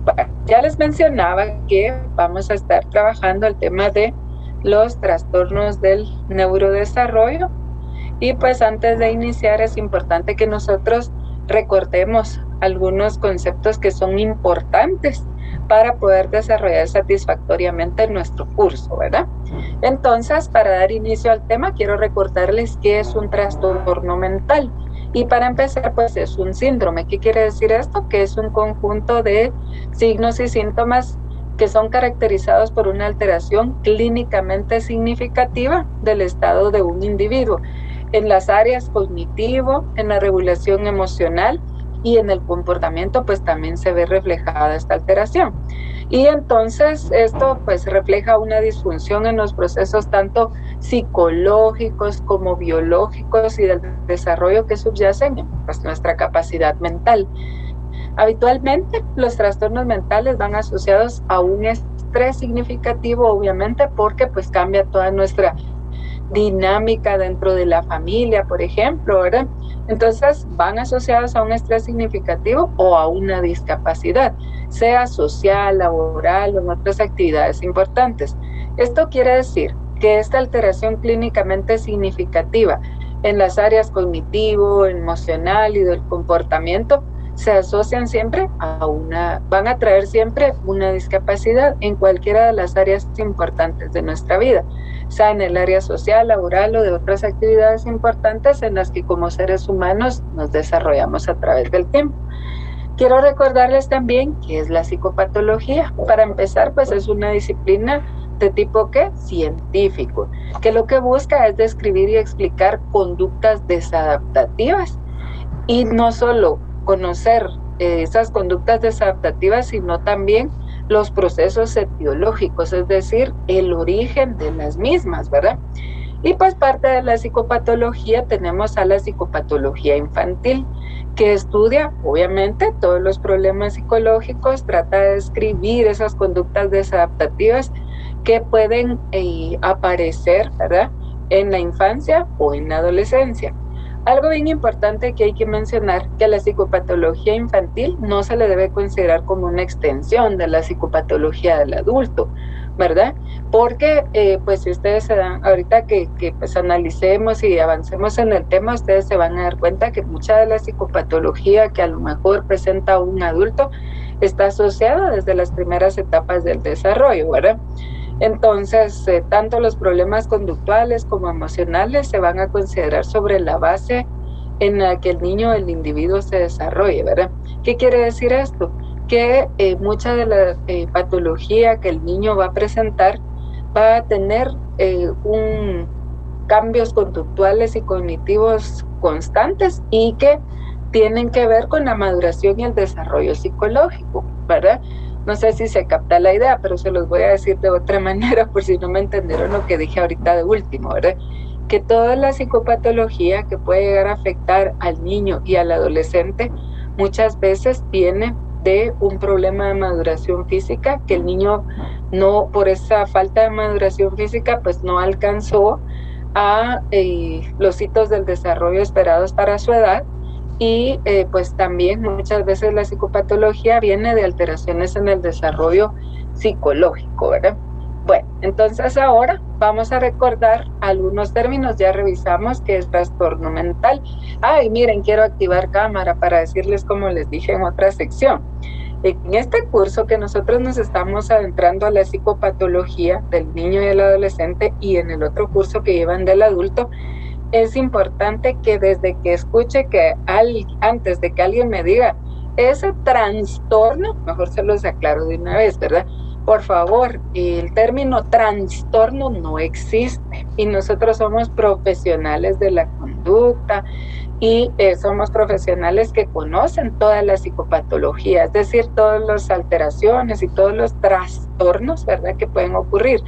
Bueno, ya les mencionaba que vamos a estar trabajando el tema de los trastornos del neurodesarrollo y pues antes de iniciar es importante que nosotros recordemos algunos conceptos que son importantes para poder desarrollar satisfactoriamente nuestro curso, ¿verdad? Entonces, para dar inicio al tema, quiero recordarles qué es un trastorno mental. Y para empezar, pues es un síndrome. ¿Qué quiere decir esto? Que es un conjunto de signos y síntomas que son caracterizados por una alteración clínicamente significativa del estado de un individuo en las áreas cognitivo, en la regulación emocional y en el comportamiento, pues también se ve reflejada esta alteración. Y entonces esto pues refleja una disfunción en los procesos tanto psicológicos como biológicos y del desarrollo que subyacen en pues, nuestra capacidad mental. Habitualmente los trastornos mentales van asociados a un estrés significativo, obviamente, porque pues cambia toda nuestra dinámica dentro de la familia, por ejemplo, ¿verdad? Entonces van asociados a un estrés significativo o a una discapacidad, sea social, laboral o en otras actividades importantes. Esto quiere decir que esta alteración clínicamente significativa en las áreas cognitivo, emocional y del comportamiento se asocian siempre van a traer siempre una discapacidad en cualquiera de las áreas importantes de nuestra vida, sea en el área social, laboral o de otras actividades importantes en las que como seres humanos nos desarrollamos a través del tiempo. Quiero recordarles también qué es la psicopatología. Para empezar, pues es una disciplina de tipo ¿qué? Científico, que lo que busca es describir y explicar conductas desadaptativas y no solo conocer esas conductas desadaptativas, sino también los procesos etiológicos, es decir, el origen de las mismas, ¿verdad? Y pues parte de la psicopatología tenemos a la psicopatología infantil, que estudia, obviamente, todos los problemas psicológicos, trata de describir esas conductas desadaptativas que pueden aparecer, ¿verdad?, en la infancia o en la adolescencia. Algo bien importante que hay que mencionar, que la psicopatología infantil no se le debe considerar como una extensión de la psicopatología del adulto, ¿verdad? Porque, pues si ustedes se dan, ahorita que pues analicemos y avancemos en el tema, ustedes se van a dar cuenta que mucha de la psicopatología que a lo mejor presenta un adulto está asociada desde las primeras etapas del desarrollo, ¿verdad? Entonces, tanto los problemas conductuales como emocionales se van a considerar sobre la base en la que el niño o el individuo se desarrolle, ¿verdad? ¿Qué quiere decir esto? Que mucha de la patología que el niño va a presentar va a tener cambios conductuales y cognitivos constantes y que tienen que ver con la maduración y el desarrollo psicológico, ¿verdad? No sé si se capta la idea, pero se los voy a decir de otra manera por si no me entendieron lo que dije ahorita de último, ¿verdad? Que toda la psicopatología que puede llegar a afectar al niño y al adolescente muchas veces viene de un problema de maduración física, que el niño no, por esa falta de maduración física, pues no alcanzó a los hitos del desarrollo esperados para su edad. Y pues también muchas veces la psicopatología viene de alteraciones en el desarrollo psicológico, ¿verdad? Bueno, entonces ahora vamos a recordar algunos términos, ya revisamos qué es trastorno mental. Ay, miren, quiero activar cámara para decirles como les dije en otra sección. En este curso que nosotros nos estamos adentrando a la psicopatología del niño y el adolescente y en el otro curso que llevan del adulto, es importante que desde que escuche que antes de que alguien me diga ese trastorno, mejor se los aclaro de una vez, ¿verdad? Por favor, el término trastorno no existe y nosotros somos profesionales de la conducta y somos profesionales que conocen toda la psicopatología, es decir, todas las alteraciones y todos los trastornos, ¿verdad?, que pueden ocurrir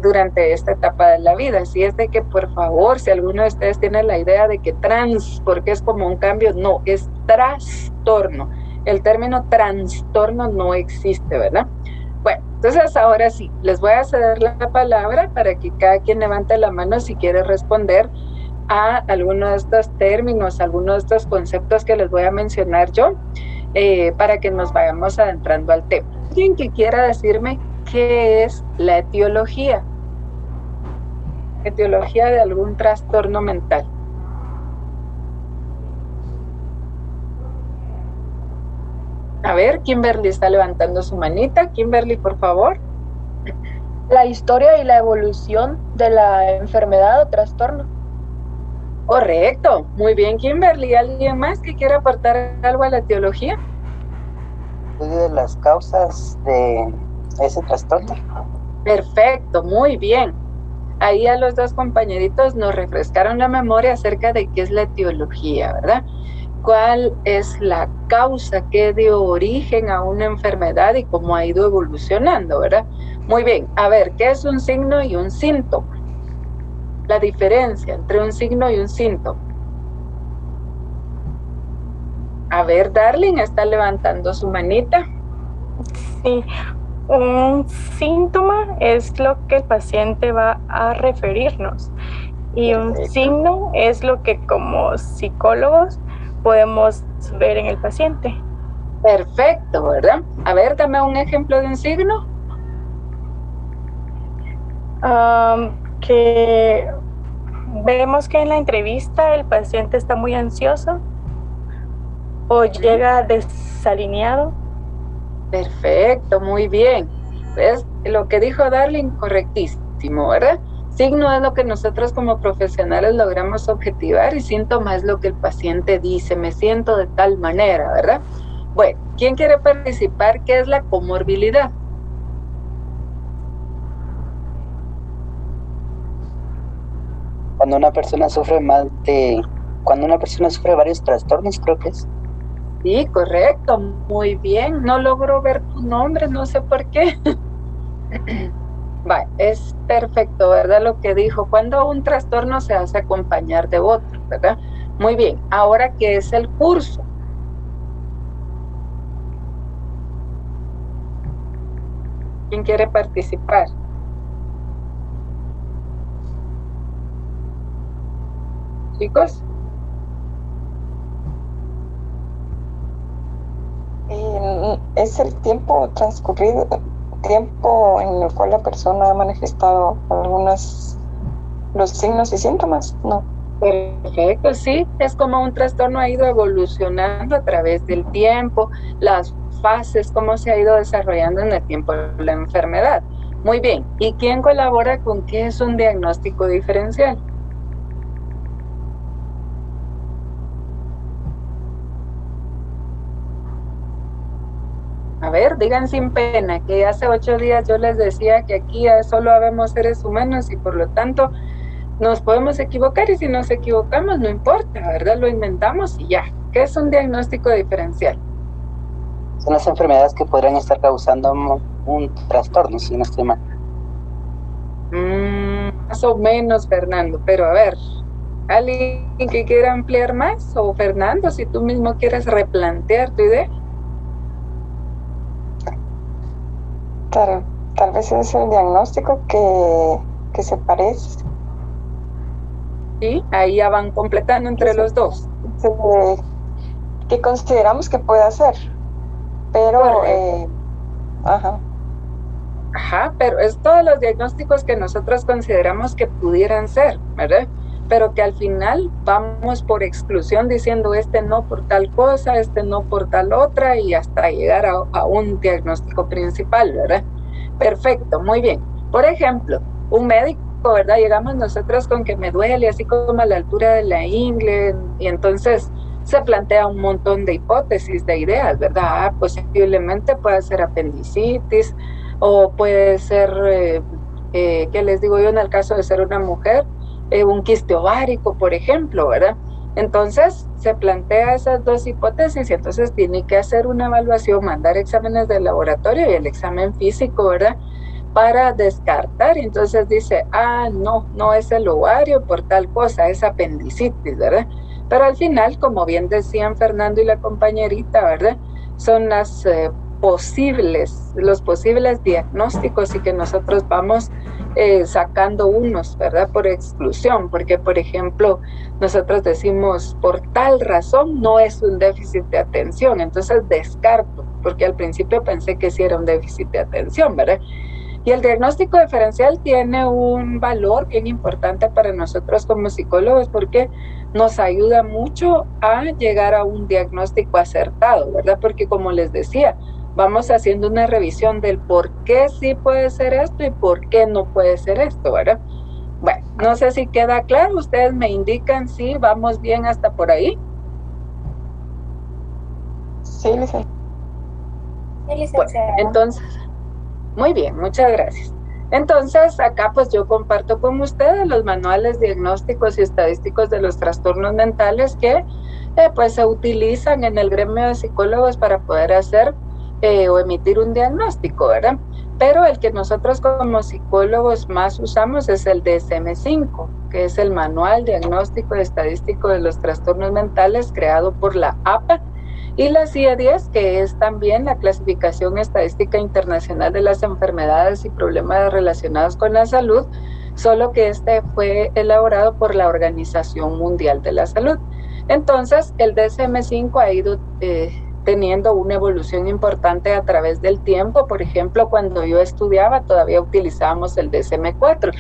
durante esta etapa de la vida. Así es de que, por favor, si alguno de ustedes tiene la idea de que trans, porque es como un cambio, no, es trastorno. El término trastorno no existe, ¿verdad? Bueno, entonces ahora sí, les voy a ceder la palabra para que cada quien levante la mano si quiere responder a alguno de estos términos, algunos de estos conceptos que les voy a mencionar yo. para que nos vayamos adentrando al tema. ¿Alguien que quiera decirme qué es la etiología? Etiología de algún trastorno mental. A ver, Kimberly está levantando su manita. Kimberly, por favor. La historia y la evolución de la enfermedad o trastorno. Correcto, muy bien, Kimberly. ¿Alguien más que quiera aportar algo a la etiología? Estudio de las causas de ese trastorno. Perfecto, muy bien. Ahí a los dos compañeritos nos refrescaron la memoria acerca de qué es la etiología, ¿verdad? ¿Cuál es la causa que dio origen a una enfermedad y cómo ha ido evolucionando, ¿verdad? Muy bien, a ver, ¿qué es un signo y un síntoma? La diferencia entre un signo y un síntoma. A ver, Darling está levantando su manita. Sí, un síntoma es lo que el paciente va a referirnos y un signo es lo que como psicólogos podemos ver en el paciente. Perfecto, ¿verdad? A ver, dame un ejemplo de un signo. Que vemos que en la entrevista el paciente está muy ansioso o llega desalineado. Perfecto, muy bien. ¿Ves? Lo que dijo Darling, correctísimo, ¿verdad? Signo es lo que nosotros como profesionales logramos objetivar y síntoma es lo que el paciente dice, me siento de tal manera, ¿verdad? Bueno, ¿quién quiere participar? ¿Qué es la comorbilidad? Cuando una persona sufre varios trastornos, creo que es. Sí, correcto, muy bien. No logro ver tu nombre, no sé por qué. Vale, es perfecto, ¿verdad? Lo que dijo, cuando un trastorno se hace acompañar de otro, ¿verdad? Muy bien, ahora, ¿qué es el curso? ¿Quién quiere participar? Chicos. Es el tiempo transcurrido, tiempo en el cual la persona ha manifestado los signos y síntomas, ¿no? Perfecto, sí, es como un trastorno ha ido evolucionando a través del tiempo, las fases, cómo se ha ido desarrollando en el tiempo la enfermedad. Muy bien, ¿y quién colabora con qué es un diagnóstico diferencial? A ver, digan sin pena que hace 8 días yo les decía que aquí solo habemos seres humanos y por lo tanto nos podemos equivocar y si nos equivocamos no importa, ¿verdad? Lo inventamos y ya. ¿Qué es un diagnóstico diferencial? Son las enfermedades que podrían estar causando un trastorno, si no estoy mal. Más o menos, Fernando, pero a ver, ¿alguien que quiera ampliar más? O Fernando, si tú mismo quieres replantear tu idea. Tal vez es el diagnóstico que se parece. Sí, ahí ya van completando entre los dos. Que consideramos que puede ser, pero Ajá, pero es todos los diagnósticos que nosotros consideramos que pudieran ser, ¿verdad? Pero que al final vamos por exclusión diciendo este no por tal cosa, este no por tal otra y hasta llegar a un diagnóstico principal, ¿verdad? Perfecto, muy bien. Por ejemplo, un médico, ¿verdad? Llegamos nosotros con que me duele así como a la altura de la ingle y entonces se plantea un montón de hipótesis, de ideas, ¿verdad? Posiblemente puede ser apendicitis o puede ser, ¿qué les digo yo en el caso de ser una mujer? Un quiste ovárico, por ejemplo, ¿verdad? Entonces se plantea esas dos hipótesis y entonces tiene que hacer una evaluación, mandar exámenes de laboratorio y el examen físico, ¿verdad? Para descartar, y entonces dice, no es el ovario por tal cosa, es apendicitis, ¿verdad? Pero al final, como bien decían Fernando y la compañerita, ¿verdad? Son los posibles diagnósticos y que nosotros vamos sacando unos, ¿verdad? Por exclusión, porque por ejemplo nosotros decimos por tal razón no es un déficit de atención, entonces descarto, porque al principio pensé que sí era un déficit de atención, ¿verdad? Y el diagnóstico diferencial tiene un valor bien importante para nosotros como psicólogos porque nos ayuda mucho a llegar a un diagnóstico acertado, ¿verdad? Porque como les decía, vamos haciendo una revisión del por qué sí puede ser esto y por qué no puede ser esto, ¿verdad? Bueno, no sé si queda claro, ustedes me indican si vamos bien hasta por ahí. Sí, licenciada. Bueno, entonces, muy bien, muchas gracias. Entonces, acá pues yo comparto con ustedes los manuales diagnósticos y estadísticos de los trastornos mentales que pues se utilizan en el gremio de psicólogos para poder hacer o emitir un diagnóstico, ¿verdad? Pero el que nosotros como psicólogos más usamos es el DSM-5, que es el Manual Diagnóstico y Estadístico de los Trastornos Mentales creado por la APA, y la CIA-10, que es también la Clasificación Estadística Internacional de las Enfermedades y Problemas Relacionados con la Salud, solo que este fue elaborado por la Organización Mundial de la Salud. Entonces, el DSM-5 ha ido teniendo una evolución importante a través del tiempo. Por ejemplo, cuando yo estudiaba todavía utilizábamos el DSM-4.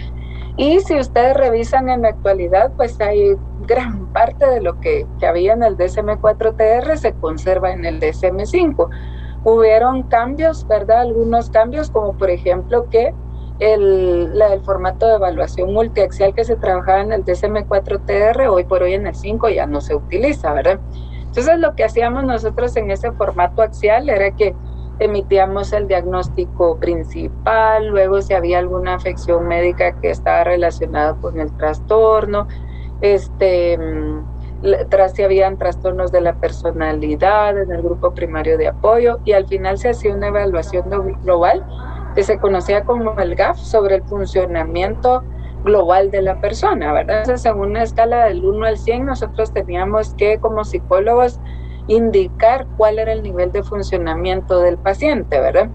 Y si ustedes revisan en la actualidad, pues hay gran parte de lo que había en el DSM-4TR se conserva en el DSM-5. Hubieron cambios, ¿verdad? Algunos cambios, como por ejemplo que el formato de evaluación multiaxial que se trabajaba en el DSM-4TR, hoy por hoy en el 5 ya no se utiliza, ¿verdad? Entonces lo que hacíamos nosotros en ese formato axial era que emitíamos el diagnóstico principal, luego si había alguna afección médica que estaba relacionada con el trastorno, si habían trastornos de la personalidad en el grupo primario de apoyo, y al final se hacía una evaluación global que se conocía como el GAF sobre el funcionamiento global de la persona, ¿verdad? Entonces, en una escala del 1 al 100, nosotros teníamos que, como psicólogos, indicar cuál era el nivel de funcionamiento del paciente, ¿verdad?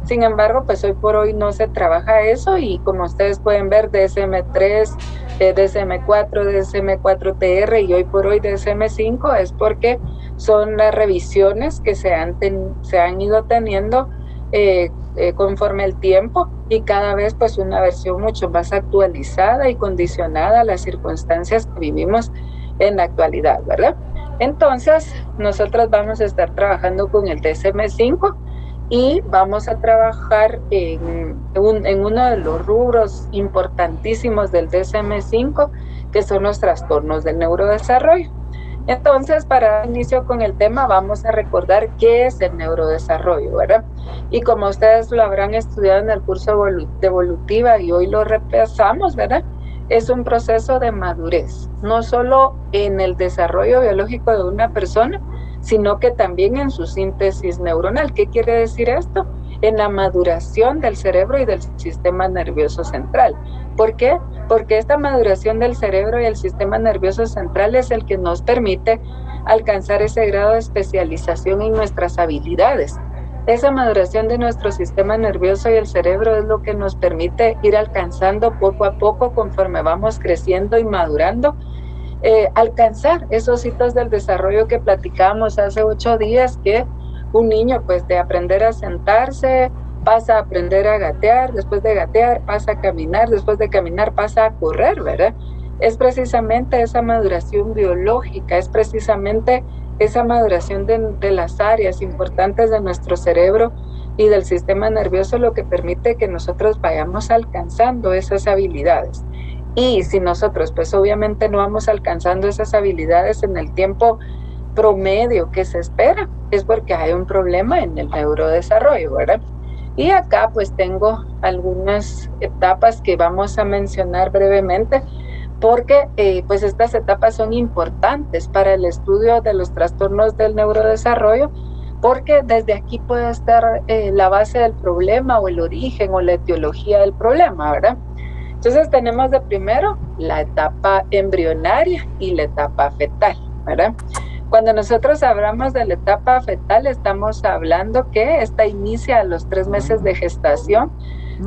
Sin embargo, pues hoy por hoy no se trabaja eso, y como ustedes pueden ver, DSM-3, DSM-4, DSM-4TR y hoy por hoy DSM-5 es porque son las revisiones que se han ido teniendo conforme el tiempo, y cada vez pues una versión mucho más actualizada y condicionada a las circunstancias que vivimos en la actualidad, ¿verdad? Entonces, nosotros vamos a estar trabajando con el DSM-5 y vamos a trabajar en uno de los rubros importantísimos del DSM-5, que son los trastornos del neurodesarrollo. Entonces, para dar inicio con el tema, vamos a recordar qué es el neurodesarrollo, ¿verdad? Y como ustedes lo habrán estudiado en el curso de evolutiva y hoy lo repasamos, ¿verdad? Es un proceso de madurez, no solo en el desarrollo biológico de una persona, sino que también en su síntesis neuronal. ¿Qué quiere decir esto? En la maduración del cerebro y del sistema nervioso central. ¿Por qué? Porque esta maduración del cerebro y el sistema nervioso central es el que nos permite alcanzar ese grado de especialización en nuestras habilidades. Esa maduración de nuestro sistema nervioso y el cerebro es lo que nos permite ir alcanzando poco a poco, conforme vamos creciendo y madurando, alcanzar esos hitos del desarrollo que platicábamos hace 8 días, que un niño pues de aprender a sentarse pasa a aprender a gatear, después de gatear pasa a caminar, después de caminar pasa a correr, ¿verdad? Es precisamente esa maduración biológica, es precisamente esa maduración de las áreas importantes de nuestro cerebro y del sistema nervioso lo que permite que nosotros vayamos alcanzando esas habilidades. Y si nosotros pues obviamente no vamos alcanzando esas habilidades en el tiempo promedio que se espera, es porque hay un problema en el neurodesarrollo, ¿verdad? Y acá pues tengo algunas etapas que vamos a mencionar brevemente, porque pues estas etapas son importantes para el estudio de los trastornos del neurodesarrollo, porque desde aquí puede estar la base del problema o el origen o la etiología del problema, ¿verdad? Entonces tenemos de primero la etapa embrionaria y la etapa fetal, ¿verdad? Cuando nosotros hablamos de la etapa fetal, estamos hablando que esta inicia a los 3 meses de gestación,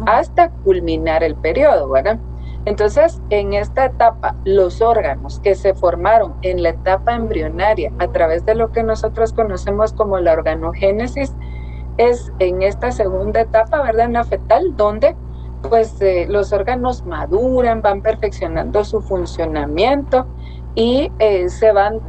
hasta culminar el periodo, ¿verdad? Entonces, en esta etapa, los órganos que se formaron en la etapa embrionaria a través de lo que nosotros conocemos como la organogénesis, es en esta segunda etapa, ¿verdad? En la fetal, donde pues los órganos maduran, van perfeccionando su funcionamiento y se van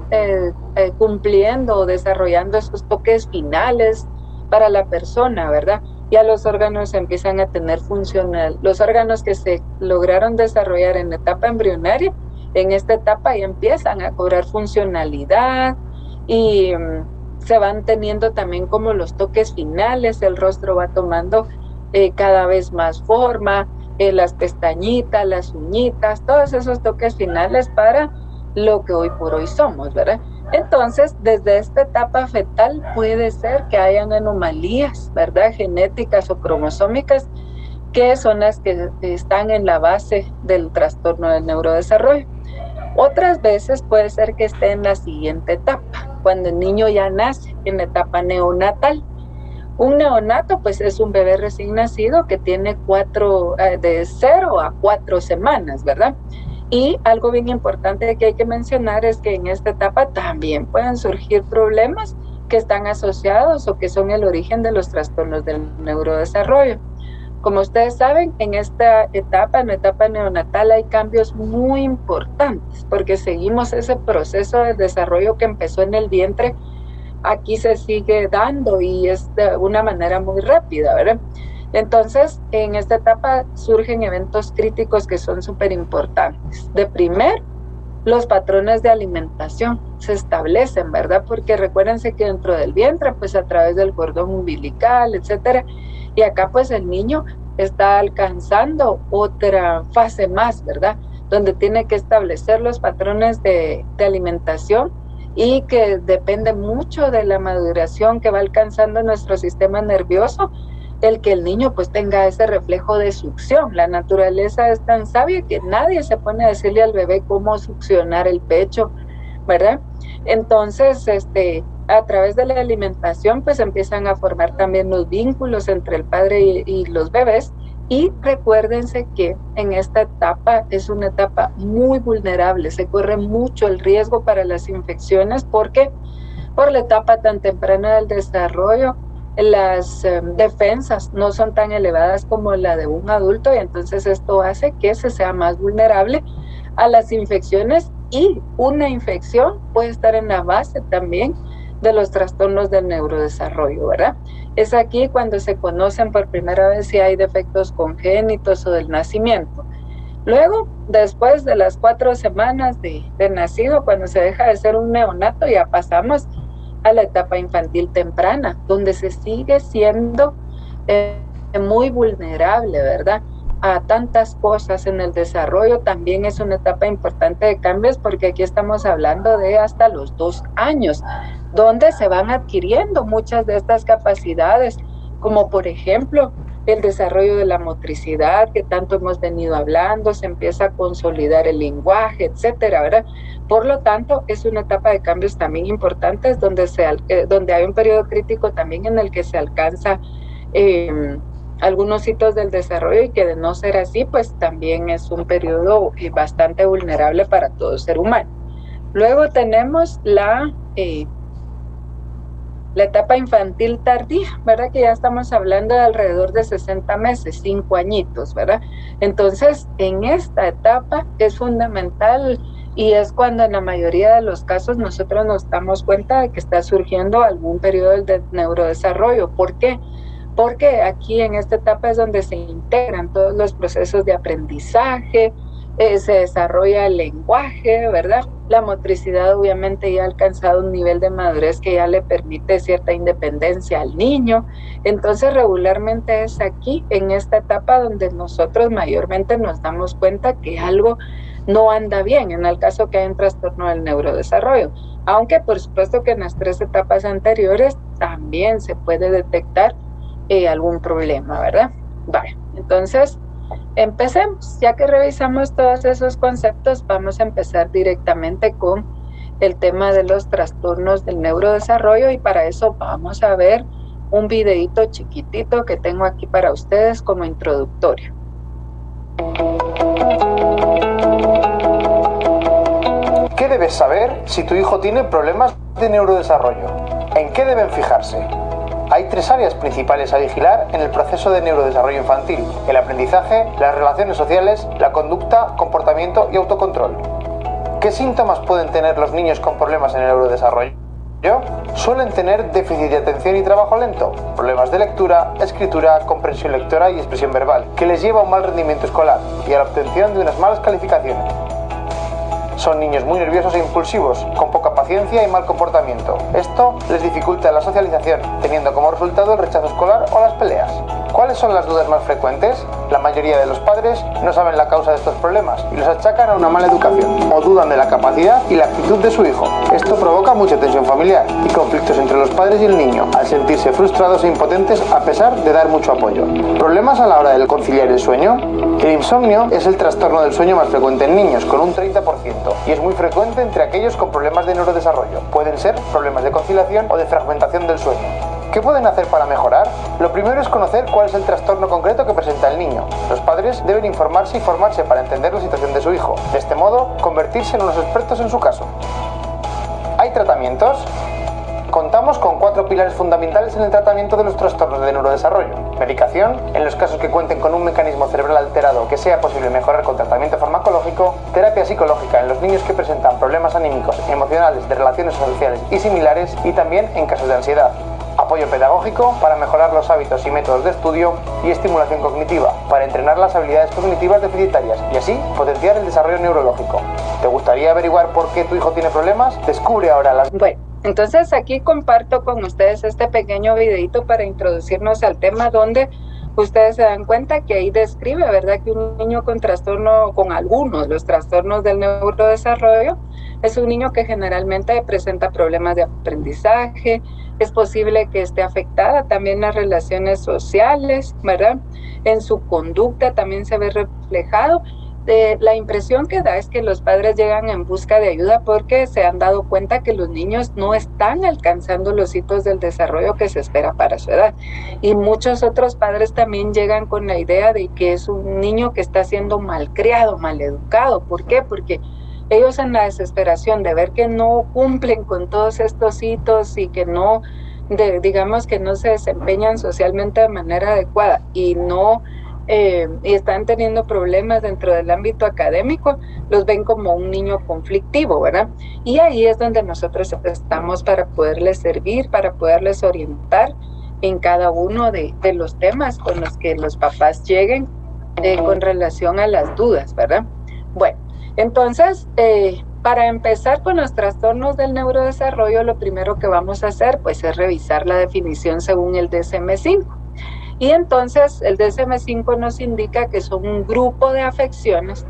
cumpliendo o desarrollando esos toques finales para la persona, ¿verdad? Ya los órganos empiezan a tener funcional, los órganos que se lograron desarrollar en la etapa embrionaria, en esta etapa ya empiezan a cobrar funcionalidad y se van teniendo también como los toques finales, el rostro va tomando cada vez más forma, las pestañitas, las uñitas, todos esos toques finales para lo que hoy por hoy somos, ¿verdad? Entonces, desde esta etapa fetal puede ser que hayan anomalías, ¿verdad? Genéticas o cromosómicas, que son las que están en la base del trastorno del neurodesarrollo. Otras veces puede ser que esté en la siguiente etapa, cuando el niño ya nace, en la etapa neonatal. Un neonato, pues es un bebé recién nacido que tiene de 0 a 4 semanas, ¿verdad? Y algo bien importante que hay que mencionar es que en esta etapa también pueden surgir problemas que están asociados o que son el origen de los trastornos del neurodesarrollo. Como ustedes saben, en esta etapa, en la etapa neonatal, hay cambios muy importantes porque seguimos ese proceso de desarrollo que empezó en el vientre. Aquí se sigue dando y es de una manera muy rápida, ¿verdad? Entonces, en esta etapa surgen eventos críticos que son súper importantes. De primer, los patrones de alimentación se establecen, ¿verdad? Porque recuérdense que dentro del vientre, pues a través del cordón umbilical, etcétera, y acá pues el niño está alcanzando otra fase más, ¿verdad? Donde tiene que establecer los patrones de alimentación y que depende mucho de la maduración que va alcanzando nuestro sistema nervioso, el que el niño pues tenga ese reflejo de succión. La naturaleza es tan sabia que nadie se pone a decirle al bebé cómo succionar el pecho, ¿verdad? Entonces, a través de la alimentación pues empiezan a formar también los vínculos entre el padre y los bebés. Y recuérdense que en esta etapa es una etapa muy vulnerable, se corre mucho el riesgo para las infecciones porque por la etapa tan temprana del desarrollo las defensas no son tan elevadas como la de un adulto y entonces esto hace que se sea más vulnerable a las infecciones y una infección puede estar en la base también de los trastornos del neurodesarrollo, ¿verdad? Es aquí cuando se conocen por primera vez si hay defectos congénitos o del nacimiento. Luego, después de las 4 semanas de nacido, cuando se deja de ser un neonato, ya pasamos a la etapa infantil temprana, donde se sigue siendo muy vulnerable, ¿verdad? A tantas cosas en el desarrollo. También es una etapa importante de cambios porque aquí estamos hablando de hasta los 2 años, donde se van adquiriendo muchas de estas capacidades, como por ejemplo el desarrollo de la motricidad que tanto hemos venido hablando, se empieza a consolidar el lenguaje, etcétera, ¿verdad? Por lo tanto, es una etapa de cambios también importantes donde hay un periodo crítico también en el que se alcanza algunos hitos del desarrollo y que de no ser así, pues también es un periodo bastante vulnerable para todo ser humano. Luego tenemos la etapa infantil tardía, ¿verdad? Que ya estamos hablando de alrededor de 60 meses, 5 añitos, ¿verdad? Entonces, en esta etapa es fundamental y es cuando en la mayoría de los casos nosotros nos damos cuenta de que está surgiendo algún periodo de neurodesarrollo. ¿Por qué? Porque aquí en esta etapa es donde se integran todos los procesos de aprendizaje, se desarrolla el lenguaje, ¿verdad? La motricidad obviamente ya ha alcanzado un nivel de madurez que ya le permite cierta independencia al niño. Entonces regularmente es aquí, en esta etapa, donde nosotros mayormente nos damos cuenta que algo no anda bien, en el caso que hay un trastorno del neurodesarrollo. Aunque por supuesto que en las 3 etapas anteriores también se puede detectar algún problema, ¿verdad? Vale, entonces empecemos. Ya que revisamos todos esos conceptos, vamos a empezar directamente con el tema de los trastornos del neurodesarrollo y para eso vamos a ver un videíto chiquitito que tengo aquí para ustedes como introductorio. ¿Qué debes saber si tu hijo tiene problemas de neurodesarrollo? ¿En qué deben fijarse? Hay 3 áreas principales a vigilar en el proceso de neurodesarrollo infantil: el aprendizaje, las relaciones sociales, la conducta, comportamiento y autocontrol. ¿Qué síntomas pueden tener los niños con problemas en el neurodesarrollo? Suelen tener déficit de atención y trabajo lento, problemas de lectura, escritura, comprensión lectora y expresión verbal, que les lleva a un mal rendimiento escolar y a la obtención de unas malas calificaciones. Son niños muy nerviosos e impulsivos, con poca paciencia y mal comportamiento. Esto les dificulta la socialización, teniendo como resultado el rechazo escolar o las peleas. ¿Cuáles son las dudas más frecuentes? La mayoría de los padres no saben la causa de estos problemas y los achacan a una mala educación, o dudan de la capacidad y la actitud de su hijo. Esto provoca mucha tensión familiar y conflictos entre los padres y el niño, al sentirse frustrados e impotentes a pesar de dar mucho apoyo. ¿Problemas a la hora de conciliar el sueño? El insomnio es el trastorno del sueño más frecuente en niños, con un 30%, y es muy frecuente entre aquellos con problemas de neurodesarrollo. Pueden ser problemas de conciliación o de fragmentación del sueño. ¿Qué pueden hacer para mejorar? Lo primero es conocer cuál es el trastorno concreto que presenta el niño. Los padres deben informarse y formarse para entender la situación de su hijo. De este modo, convertirse en unos expertos en su caso. ¿Hay tratamientos? Contamos con 4 pilares fundamentales en el tratamiento de los trastornos de neurodesarrollo. Medicación, en los casos que cuenten con un mecanismo cerebral alterado que sea posible mejorar con tratamiento farmacológico. Terapia psicológica en los niños que presentan problemas anímicos, emocionales, de relaciones sociales y similares, y también en casos de ansiedad. Apoyo pedagógico para mejorar los hábitos y métodos de estudio, y estimulación cognitiva para entrenar las habilidades cognitivas deficitarias y así potenciar el desarrollo neurológico. ¿Te gustaría averiguar por qué tu hijo tiene problemas? Descubre ahora las... Bueno, entonces aquí comparto con ustedes este pequeño videito para introducirnos al tema, donde ustedes se dan cuenta que ahí describe, ¿verdad?, que un niño con trastorno, con algunos de los trastornos del neurodesarrollo, es un niño que generalmente presenta problemas de aprendizaje. Es posible que esté afectada también las relaciones sociales, ¿verdad? En su conducta también se ve reflejado. La impresión que da es que los padres llegan en busca de ayuda porque se han dado cuenta que los niños no están alcanzando los hitos del desarrollo que se espera para su edad. Y muchos otros padres también llegan con la idea de que es un niño que está siendo malcriado, maleducado. ¿Por qué? Porque ellos, en la desesperación de ver que no cumplen con todos estos hitos y que no, digamos que no se desempeñan socialmente de manera adecuada y no y están teniendo problemas dentro del ámbito académico, los ven como un niño conflictivo, ¿verdad? Y ahí es donde nosotros estamos para poderles servir, para poderles orientar en cada uno de los temas con los que los papás lleguen con relación a las dudas, ¿verdad? Bueno, entonces, para empezar con los trastornos del neurodesarrollo, lo primero que vamos a hacer, pues, es revisar la definición según el DSM-5. Y entonces el DSM-5 nos indica que son un grupo de afecciones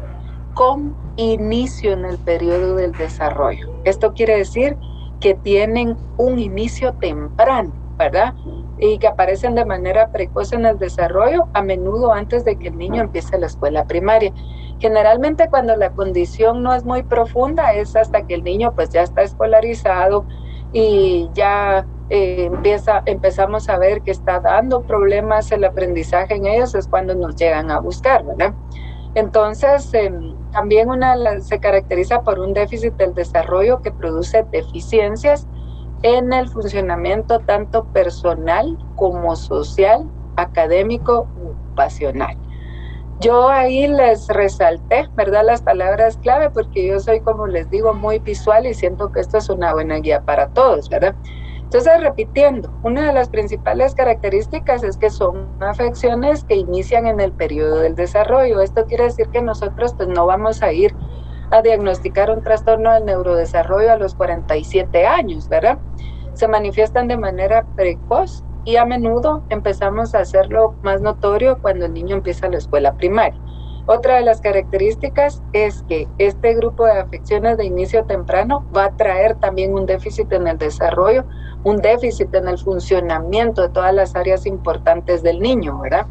con inicio en el periodo del desarrollo. Esto quiere decir que tienen un inicio temprano, ¿verdad? Y que aparecen de manera precoz en el desarrollo, a menudo antes de que el niño empiece la escuela primaria. Generalmente, cuando la condición no es muy profunda, es hasta que el niño pues ya está escolarizado y ya empezamos a ver que está dando problemas el aprendizaje en ellos, es cuando nos llegan a buscar, ¿verdad? Entonces, también se caracteriza por un déficit del desarrollo que produce deficiencias en el funcionamiento tanto personal como social, académico u ocupacional. Yo ahí les resalté, ¿verdad?, las palabras clave, porque yo soy, como les digo, muy visual y siento que esto es una buena guía para todos, ¿verdad? Entonces, repitiendo, una de las principales características es que son afecciones que inician en el periodo del desarrollo. Esto quiere decir que nosotros pues no vamos a ir a diagnosticar un trastorno del neurodesarrollo a los 47 años, ¿verdad? Se manifiestan de manera precoz y a menudo empezamos a hacerlo más notorio cuando el niño empieza la escuela primaria. Otra de las características es que este grupo de afecciones de inicio temprano va a traer también un déficit en el desarrollo, un déficit en el funcionamiento de todas las áreas importantes del niño, ¿verdad?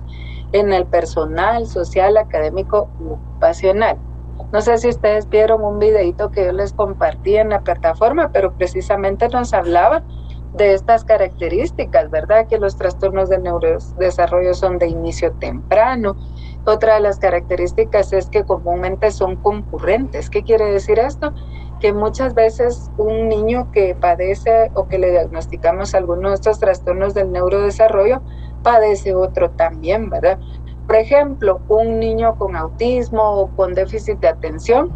En el personal, social, académico u ocupacional. No sé si ustedes vieron un videito que yo les compartí en la plataforma, pero precisamente nos hablaba de estas características, ¿verdad? Que los trastornos del neurodesarrollo son de inicio temprano. Otra de las características es que comúnmente son concurrentes. ¿Qué quiere decir esto? Que muchas veces un niño que padece o que le diagnosticamos alguno de estos trastornos del neurodesarrollo padece otro también, ¿verdad? Por ejemplo, un niño con autismo o con déficit de atención,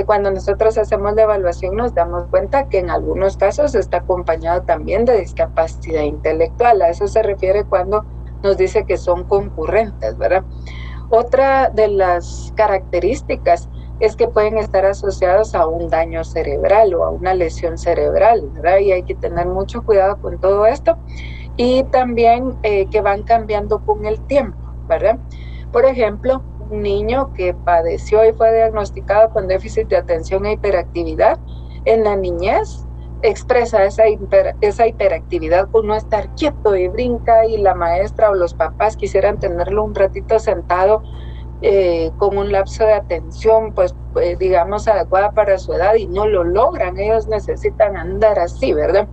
cuando nosotros hacemos la evaluación nos damos cuenta que en algunos casos está acompañado también de discapacidad intelectual. A eso se refiere cuando nos dice que son concurrentes, ¿verdad? Otra de las características es que pueden estar asociados a un daño cerebral o a una lesión cerebral, ¿verdad? Y hay que tener mucho cuidado con todo esto. Y también que van cambiando con el tiempo, ¿verdad? Por ejemplo, un niño que padeció y fue diagnosticado con déficit de atención e hiperactividad, en la niñez expresa esa hiperactividad por no estar quieto y brinca, y la maestra o los papás quisieran tenerlo un ratito sentado con un lapso de atención, pues digamos adecuada para su edad, y no lo logran. Ellos necesitan andar así, ¿verdad?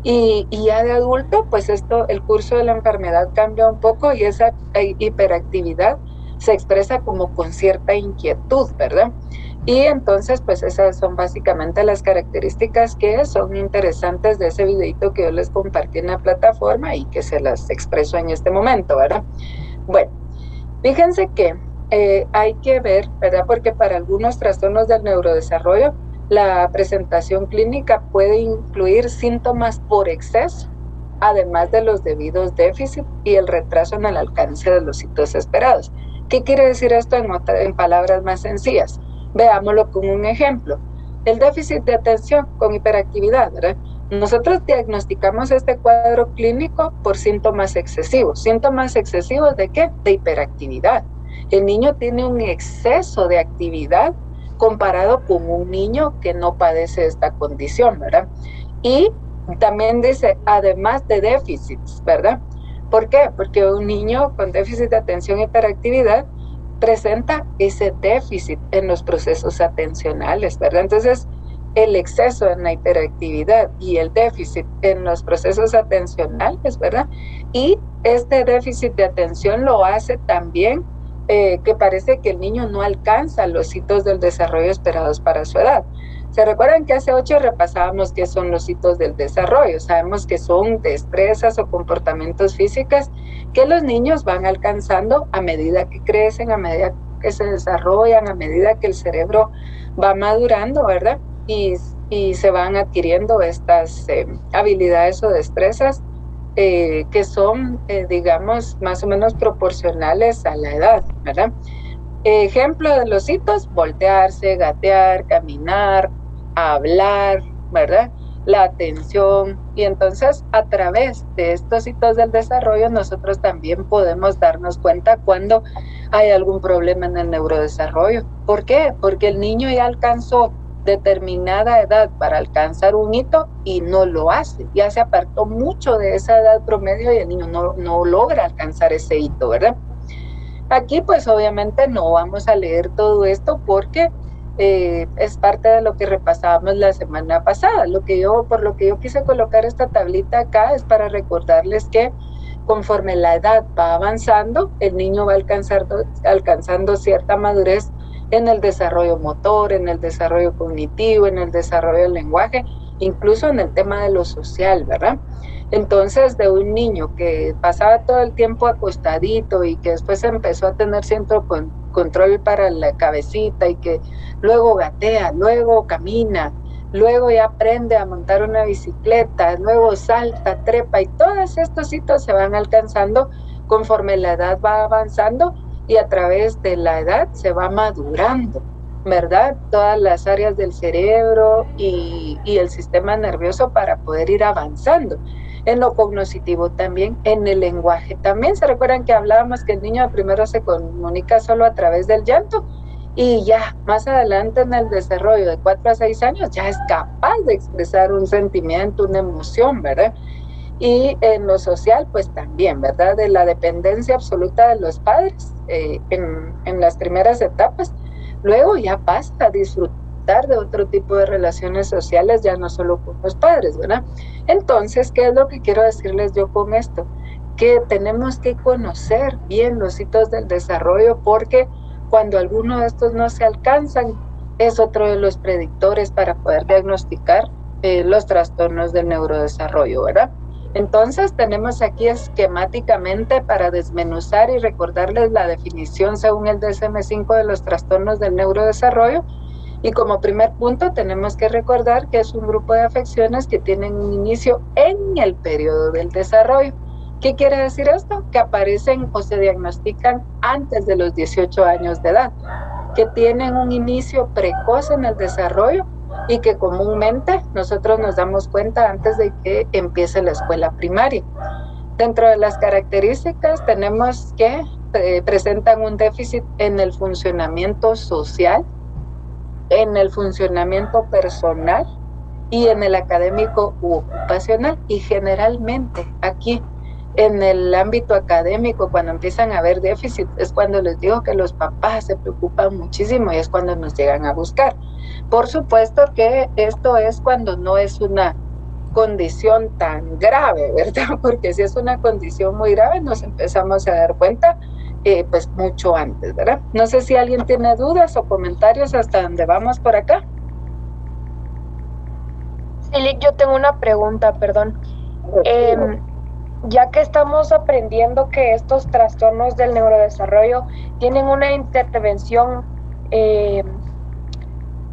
Y ya de adulto, pues el curso de la enfermedad cambia un poco y esa hiperactividad se expresa como con cierta inquietud, ¿verdad? Y entonces, pues esas son básicamente las características que son interesantes de ese videito que yo les compartí en la plataforma y que se las expreso en este momento, ¿verdad? Bueno, fíjense que hay que ver, ¿verdad? Porque para algunos trastornos del neurodesarrollo, la presentación clínica puede incluir síntomas por exceso, además de los debidos déficits y el retraso en el alcance de los hitos esperados. ¿Qué quiere decir esto en palabras más sencillas? Veámoslo con un ejemplo. El déficit de atención con hiperactividad, ¿verdad? Nosotros diagnosticamos este cuadro clínico por síntomas excesivos. ¿Síntomas excesivos de qué? De hiperactividad. El niño tiene un exceso de actividad comparado con un niño que no padece esta condición, ¿verdad? Y también dice, además de déficits, ¿verdad? ¿Por qué? Porque un niño con déficit de atención e hiperactividad presenta ese déficit en los procesos atencionales, ¿verdad? Entonces, el exceso en la hiperactividad y el déficit en los procesos atencionales, ¿verdad? Y este déficit de atención lo hace también que parece que el niño no alcanza los hitos del desarrollo esperados para su edad. ¿Se recuerdan que hace 8 repasábamos qué son los hitos del desarrollo? Sabemos que son destrezas o comportamientos físicos que los niños van alcanzando a medida que crecen, a medida que se desarrollan, a medida que el cerebro va madurando, ¿verdad? Y se van adquiriendo estas habilidades o destrezas que son, digamos, más o menos proporcionales a la edad, ¿verdad? Ejemplo de los hitos: voltearse, gatear, caminar, hablar, ¿verdad? La atención. Y entonces, a través de estos hitos del desarrollo, nosotros también podemos darnos cuenta cuando hay algún problema en el neurodesarrollo. ¿Por qué? Porque el niño ya alcanzó determinada edad para alcanzar un hito y no lo hace, ya se apartó mucho de esa edad promedio y el niño no logra alcanzar ese hito, ¿verdad? Aquí pues obviamente no vamos a leer todo esto porque es parte de lo que repasábamos la semana pasada. Por lo que yo quise colocar esta tablita acá es para recordarles que conforme la edad va avanzando, el niño va alcanzando cierta madurez en el desarrollo motor, en el desarrollo cognitivo, en el desarrollo del lenguaje, incluso en el tema de lo social, ¿verdad? Entonces, de un niño que pasaba todo el tiempo acostadito y que después empezó a tener cierto control para la cabecita y que luego gatea, luego camina, luego ya aprende a montar una bicicleta, luego salta, trepa, y todos estos hitos se van alcanzando conforme la edad va avanzando y a través de la edad se va madurando, ¿verdad? Todas las áreas del cerebro y el sistema nervioso para poder ir avanzando. En lo cognitivo también, en el lenguaje también. ¿Se recuerdan que hablábamos que el niño primero se comunica solo a través del llanto? Y ya más adelante en el desarrollo de 4 a 6 años ya es capaz de expresar un sentimiento, una emoción, ¿verdad? Y en lo social, pues también, ¿verdad? De la dependencia absoluta de los padres en las primeras etapas. Luego ya pasa a disfrutar disfrutar de otro tipo de relaciones sociales, ya no solo con los padres, ¿verdad? Entonces, ¿qué es lo que quiero decirles yo con esto? Que tenemos que conocer bien los hitos del desarrollo, porque cuando alguno de estos no se alcanzan, es otro de los predictores para poder diagnosticar los trastornos del neurodesarrollo, ¿verdad? Entonces tenemos aquí esquemáticamente, para desmenuzar y recordarles la definición según el DSM-5 de los trastornos del neurodesarrollo. Y como primer punto tenemos que recordar que es un grupo de afecciones que tienen un inicio en el periodo del desarrollo. ¿Qué quiere decir esto? Que aparecen o se diagnostican antes de los 18 años de edad, que tienen un inicio precoz en el desarrollo y que comúnmente nosotros nos damos cuenta antes de que empiece la escuela primaria. Dentro de las características tenemos que presentan un déficit en el funcionamiento social, en el funcionamiento personal y en el académico u ocupacional. Y generalmente aquí en el ámbito académico, cuando empiezan a haber déficit, es cuando les digo que los papás se preocupan muchísimo y es cuando nos llegan a buscar. Por supuesto que esto es cuando no es una condición tan grave, ¿verdad? Porque si es una condición muy grave, nos empezamos a dar cuenta pues mucho antes, ¿verdad? No sé si alguien tiene dudas o comentarios hasta donde vamos por acá. Silic, yo tengo una pregunta, perdón. Ya que estamos aprendiendo que estos trastornos del neurodesarrollo tienen una intervención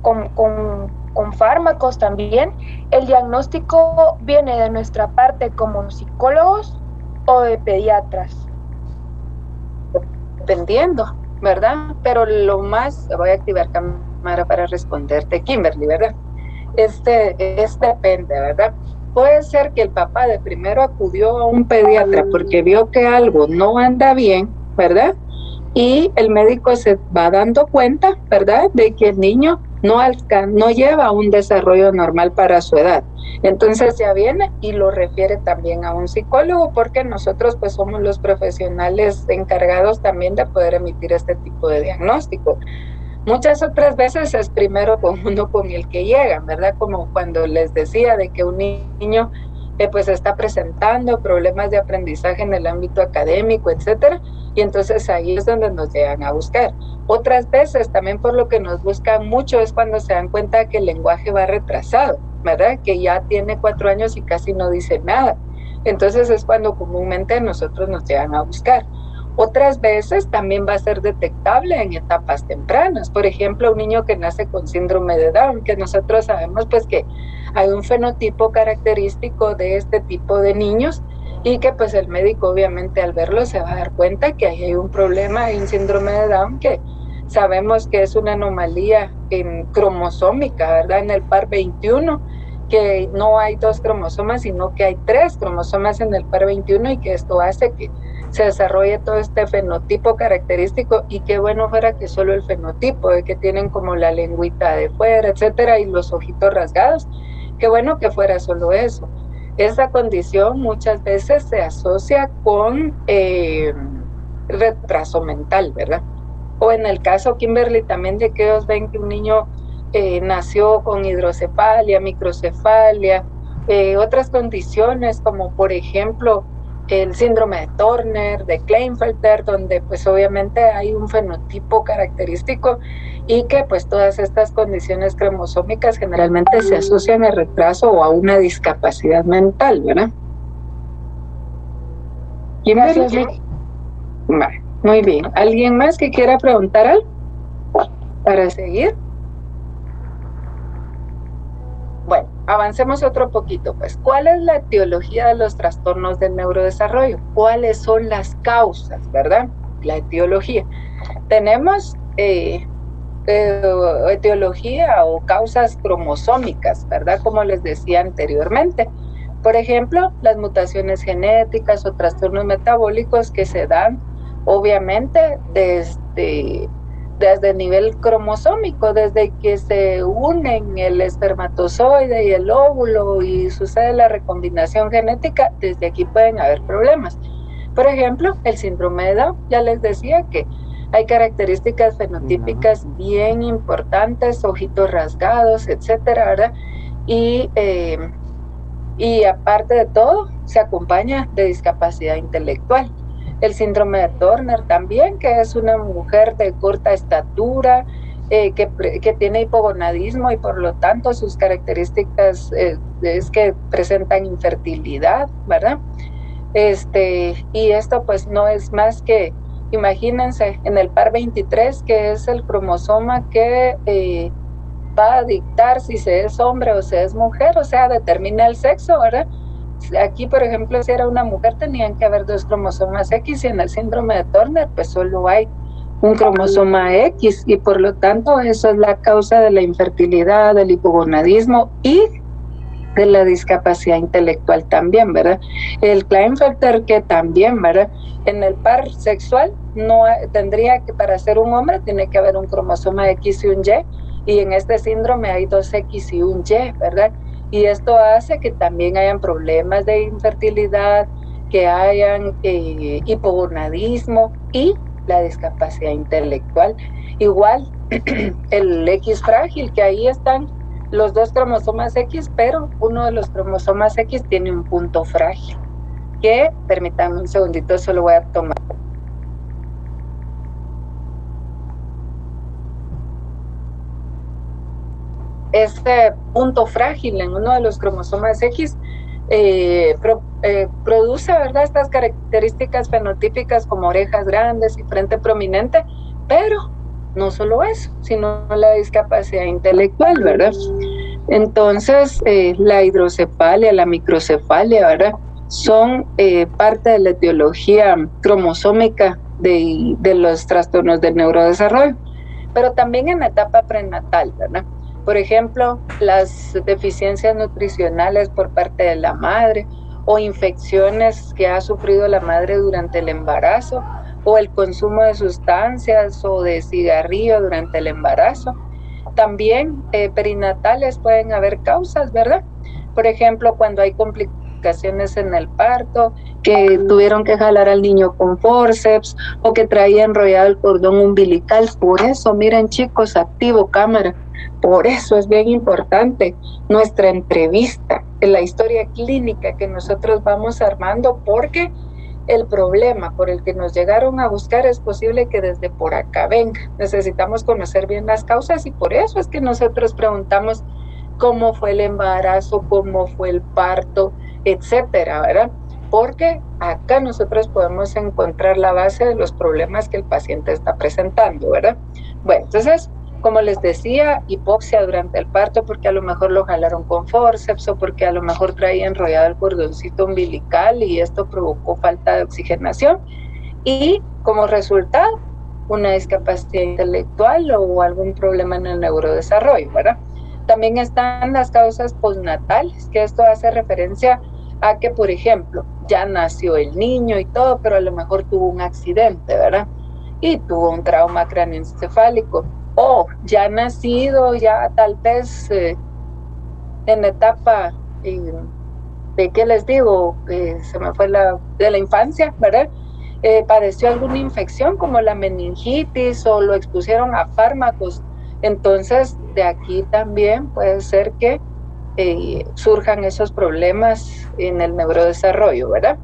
con fármacos también, ¿el diagnóstico viene de nuestra parte como psicólogos o de pediatras? Dependiendo, ¿verdad? Pero lo más, voy a activar cámara para responderte, Kimberly, ¿verdad? Depende, ¿verdad? Puede ser que el papá de primero acudió a un pediatra porque vio que algo no anda bien, ¿verdad? Y el médico se va dando cuenta, ¿verdad?, de que el niño no lleva un desarrollo normal para su edad. Entonces ya viene y lo refiere también a un psicólogo, porque nosotros pues somos los profesionales encargados también de poder emitir este tipo de diagnóstico. Muchas otras veces es primero con uno con el que llegan, ¿verdad? Como cuando les decía de que un niño pues está presentando problemas de aprendizaje en el ámbito académico, etcétera, y entonces ahí es donde nos llegan a buscar. Otras veces también por lo que nos buscan mucho es cuando se dan cuenta que el lenguaje va retrasado, ¿verdad? Que ya tiene 4 años y casi no dice nada. Entonces es cuando comúnmente nosotros nos llegan a buscar. Otras veces también va a ser detectable en etapas tempranas. Por ejemplo, un niño que nace con síndrome de Down, que nosotros sabemos pues que hay un fenotipo característico de este tipo de niños y que pues el médico obviamente al verlo se va a dar cuenta que ahí hay un problema, hay un síndrome de Down que sabemos que es una anomalía cromosómica, ¿verdad? En el par 21, que no hay 2 cromosomas, sino que hay 3 cromosomas en el par 21 y que esto hace que se desarrolle todo este fenotipo característico. Y qué bueno fuera que solo el fenotipo, de que tienen como la lengüita de fuera, etcétera, y los ojitos rasgados, qué bueno que fuera solo eso. Esa condición muchas veces se asocia con retraso mental, ¿verdad? O en el caso, Kimberly, también de que ellos ven que un niño nació con hidrocefalia, microcefalia, otras condiciones como por ejemplo el síndrome de Turner, de Klinefelter, donde pues obviamente hay un fenotipo característico y que pues todas estas condiciones cromosómicas generalmente se asocian al retraso o a una discapacidad mental, ¿verdad? Gracias, Lick. Vale, muy bien. ¿Alguien más que quiera preguntar algo para seguir? Bueno, avancemos otro poquito, pues. ¿Cuál es la etiología de los trastornos del neurodesarrollo? ¿Cuáles son las causas, verdad? La etiología. Tenemos etiología o causas cromosómicas, ¿verdad? Como les decía anteriormente. Por ejemplo, las mutaciones genéticas o trastornos metabólicos que se dan, obviamente, desde el nivel cromosómico, desde que se unen el espermatozoide y el óvulo y sucede la recombinación genética, desde aquí pueden haber problemas. Por ejemplo, el síndrome de Down, ya les decía que Hay características fenotípicas bien importantes, ojitos rasgados, etcétera, ¿verdad? Y aparte de todo, se acompaña de discapacidad intelectual. El síndrome de Turner también, que es una mujer de corta estatura, que tiene hipogonadismo y por lo tanto sus características es que presentan infertilidad, ¿verdad? Y esto pues no es más que, imagínense, en el par 23, que es el cromosoma que va a dictar si se es hombre o se es mujer, o sea, determina el sexo, ¿verdad? Aquí, por ejemplo, si era una mujer, tenían que haber 2 cromosomas X, y en el síndrome de Turner, pues solo hay un cromosoma X, y por lo tanto, eso es la causa de la infertilidad, del hipogonadismo y de la discapacidad intelectual también, ¿verdad? El Klinefelter, que también, ¿verdad? En el par sexual, no tendría que, para ser un hombre, tiene que haber un cromosoma X y un Y en este síndrome hay 2 X y un Y, ¿verdad? Y esto hace que también hayan problemas de infertilidad, que hayan hipogonadismo y la discapacidad intelectual. Igual, el X frágil, que ahí están los 2 cromosomas X, pero uno de los cromosomas X tiene un punto frágil, que, permítanme un segundito, solo voy a tomar. Este punto frágil en uno de los cromosomas X produce, ¿verdad?, estas características fenotípicas como orejas grandes y frente prominente, pero no solo eso, sino la discapacidad intelectual, ¿verdad? Entonces, la hidrocefalia, la microcefalia, ¿verdad?, son parte de la etiología cromosómica de los trastornos del neurodesarrollo, pero también en la etapa prenatal, ¿verdad? Por ejemplo, las deficiencias nutricionales por parte de la madre o infecciones que ha sufrido la madre durante el embarazo, o el consumo de sustancias o de cigarrillo durante el embarazo. También perinatales pueden haber causas, ¿verdad? Por ejemplo, cuando hay complicaciones en el parto, que tuvieron que jalar al niño con forceps o que traía enrollado el cordón umbilical. Por eso, miren chicos, activo cámara. Por eso es bien importante nuestra entrevista, la historia clínica que nosotros vamos armando, porque el problema por el que nos llegaron a buscar es posible que desde por acá venga. Necesitamos conocer bien las causas, y por eso es que nosotros preguntamos cómo fue el embarazo, cómo fue el parto, etcétera, ¿verdad? Porque acá nosotros podemos encontrar la base de los problemas que el paciente está presentando, ¿verdad? Bueno, entonces, como les decía, hipoxia durante el parto porque a lo mejor lo jalaron con forceps, o porque a lo mejor traía enrollado el cordoncito umbilical y esto provocó falta de oxigenación, y como resultado una discapacidad intelectual o algún problema en el neurodesarrollo, ¿verdad? También están las causas postnatales, que esto hace referencia a que, por ejemplo, ya nació el niño y todo, pero a lo mejor tuvo un accidente, ¿verdad? Y tuvo un trauma cráneoencefálico, o ya nacido, ya tal vez en etapa de, ¿qué les digo? Se me fue de la infancia, ¿verdad? Padeció alguna infección como la meningitis, o lo expusieron a fármacos. Entonces, de aquí también puede ser que surjan esos problemas en el neurodesarrollo, ¿verdad?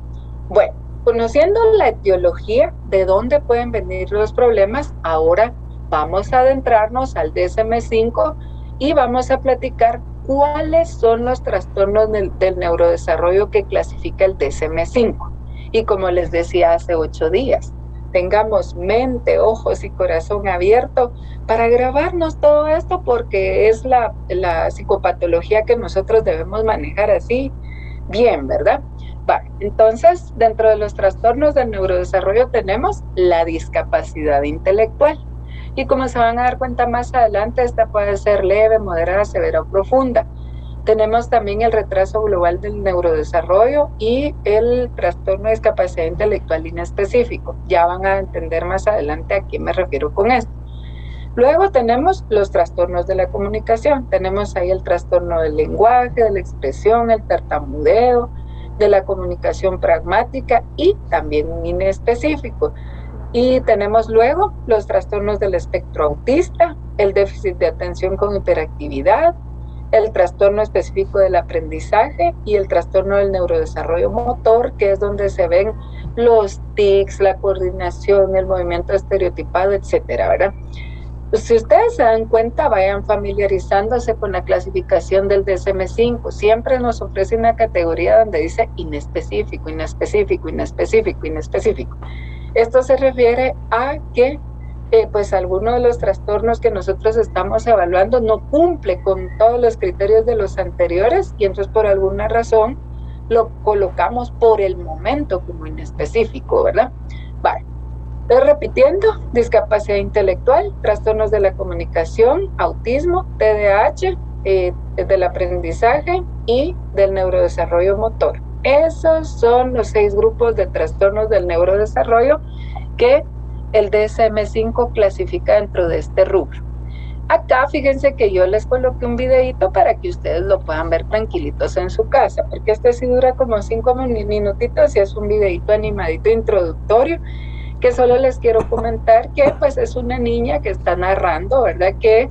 Bueno, conociendo la etiología de dónde pueden venir los problemas, ahora vamos a adentrarnos al DSM-5 y vamos a platicar cuáles son los trastornos del neurodesarrollo que clasifica el DSM-5. Y como les decía hace 8 días, tengamos mente, ojos y corazón abierto para grabarnos todo esto, porque es la psicopatología que nosotros debemos manejar así bien, ¿verdad? Vale, entonces, dentro de los trastornos del neurodesarrollo tenemos la discapacidad intelectual. Y como se van a dar cuenta más adelante, esta puede ser leve, moderada, severa o profunda. Tenemos también el retraso global del neurodesarrollo y el trastorno de discapacidad intelectual inespecífico. Ya van a entender más adelante a qué me refiero con esto. Luego tenemos los trastornos de la comunicación. Tenemos ahí el trastorno del lenguaje, de la expresión, el tartamudeo, de la comunicación pragmática y también un inespecífico. Y tenemos luego los trastornos del espectro autista, el déficit de atención con hiperactividad, el trastorno específico del aprendizaje y el trastorno del neurodesarrollo motor, que es donde se ven los tics, la coordinación, el movimiento estereotipado, etcétera, ¿verdad? Pues si ustedes se dan cuenta, vayan familiarizándose con la clasificación del DSM-5. Siempre nos ofrece una categoría donde dice inespecífico, inespecífico, inespecífico, inespecífico. Esto se refiere a que pues alguno de los trastornos que nosotros estamos evaluando no cumple con todos los criterios de los anteriores y entonces por alguna razón lo colocamos por el momento como inespecífico, ¿verdad? Vale. Estoy repitiendo: discapacidad intelectual, trastornos de la comunicación, autismo, TDAH, del aprendizaje y del neurodesarrollo motor. Esos son los 6 grupos de trastornos del neurodesarrollo que el DSM-5 clasifica dentro de este rubro. Acá fíjense que yo les coloqué un videito para que ustedes lo puedan ver tranquilitos en su casa, porque este sí dura como 5 minutitos y es un videito animadito introductorio que solo les quiero comentar que pues es una niña que está narrando, ¿verdad? Que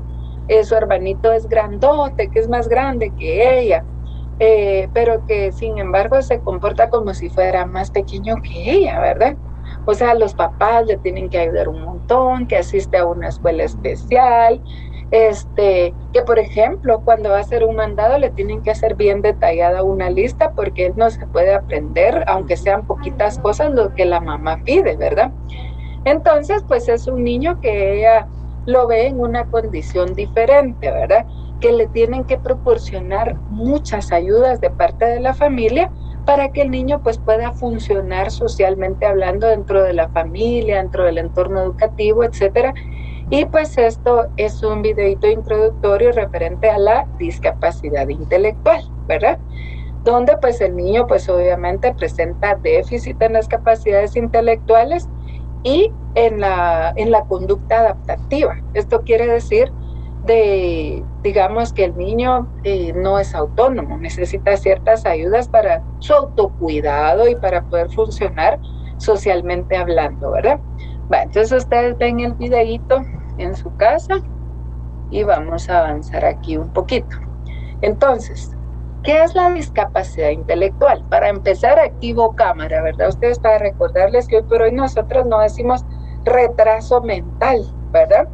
su hermanito es grandote, que es más grande que ella, pero que sin embargo se comporta como si fuera más pequeño que ella, ¿verdad? O sea, los papás le tienen que ayudar un montón, que asiste a una escuela especial, que por ejemplo, cuando va a hacer un mandado le tienen que hacer bien detallada una lista porque él no se puede aprender, aunque sean poquitas cosas, lo que la mamá pide, ¿verdad? Entonces, pues es un niño que ella lo ve en una condición diferente, ¿verdad? Que le tienen que proporcionar muchas ayudas de parte de la familia para que el niño pues pueda funcionar socialmente hablando dentro de la familia, dentro del entorno educativo, etcétera. Y pues esto es un videito introductorio referente a la discapacidad intelectual, ¿verdad? Donde pues el niño pues obviamente presenta déficit en las capacidades intelectuales y en la conducta adaptativa. Esto quiere decir digamos que el niño no es autónomo, necesita ciertas ayudas para su autocuidado y para poder funcionar socialmente hablando, ¿verdad? Bueno, entonces ustedes ven el videíto en su casa y vamos a avanzar aquí un poquito. Entonces, ¿qué es la discapacidad intelectual? Para empezar, activo cámara, ¿verdad? Ustedes, para recordarles que hoy por hoy nosotros no decimos retraso mental, ¿verdad?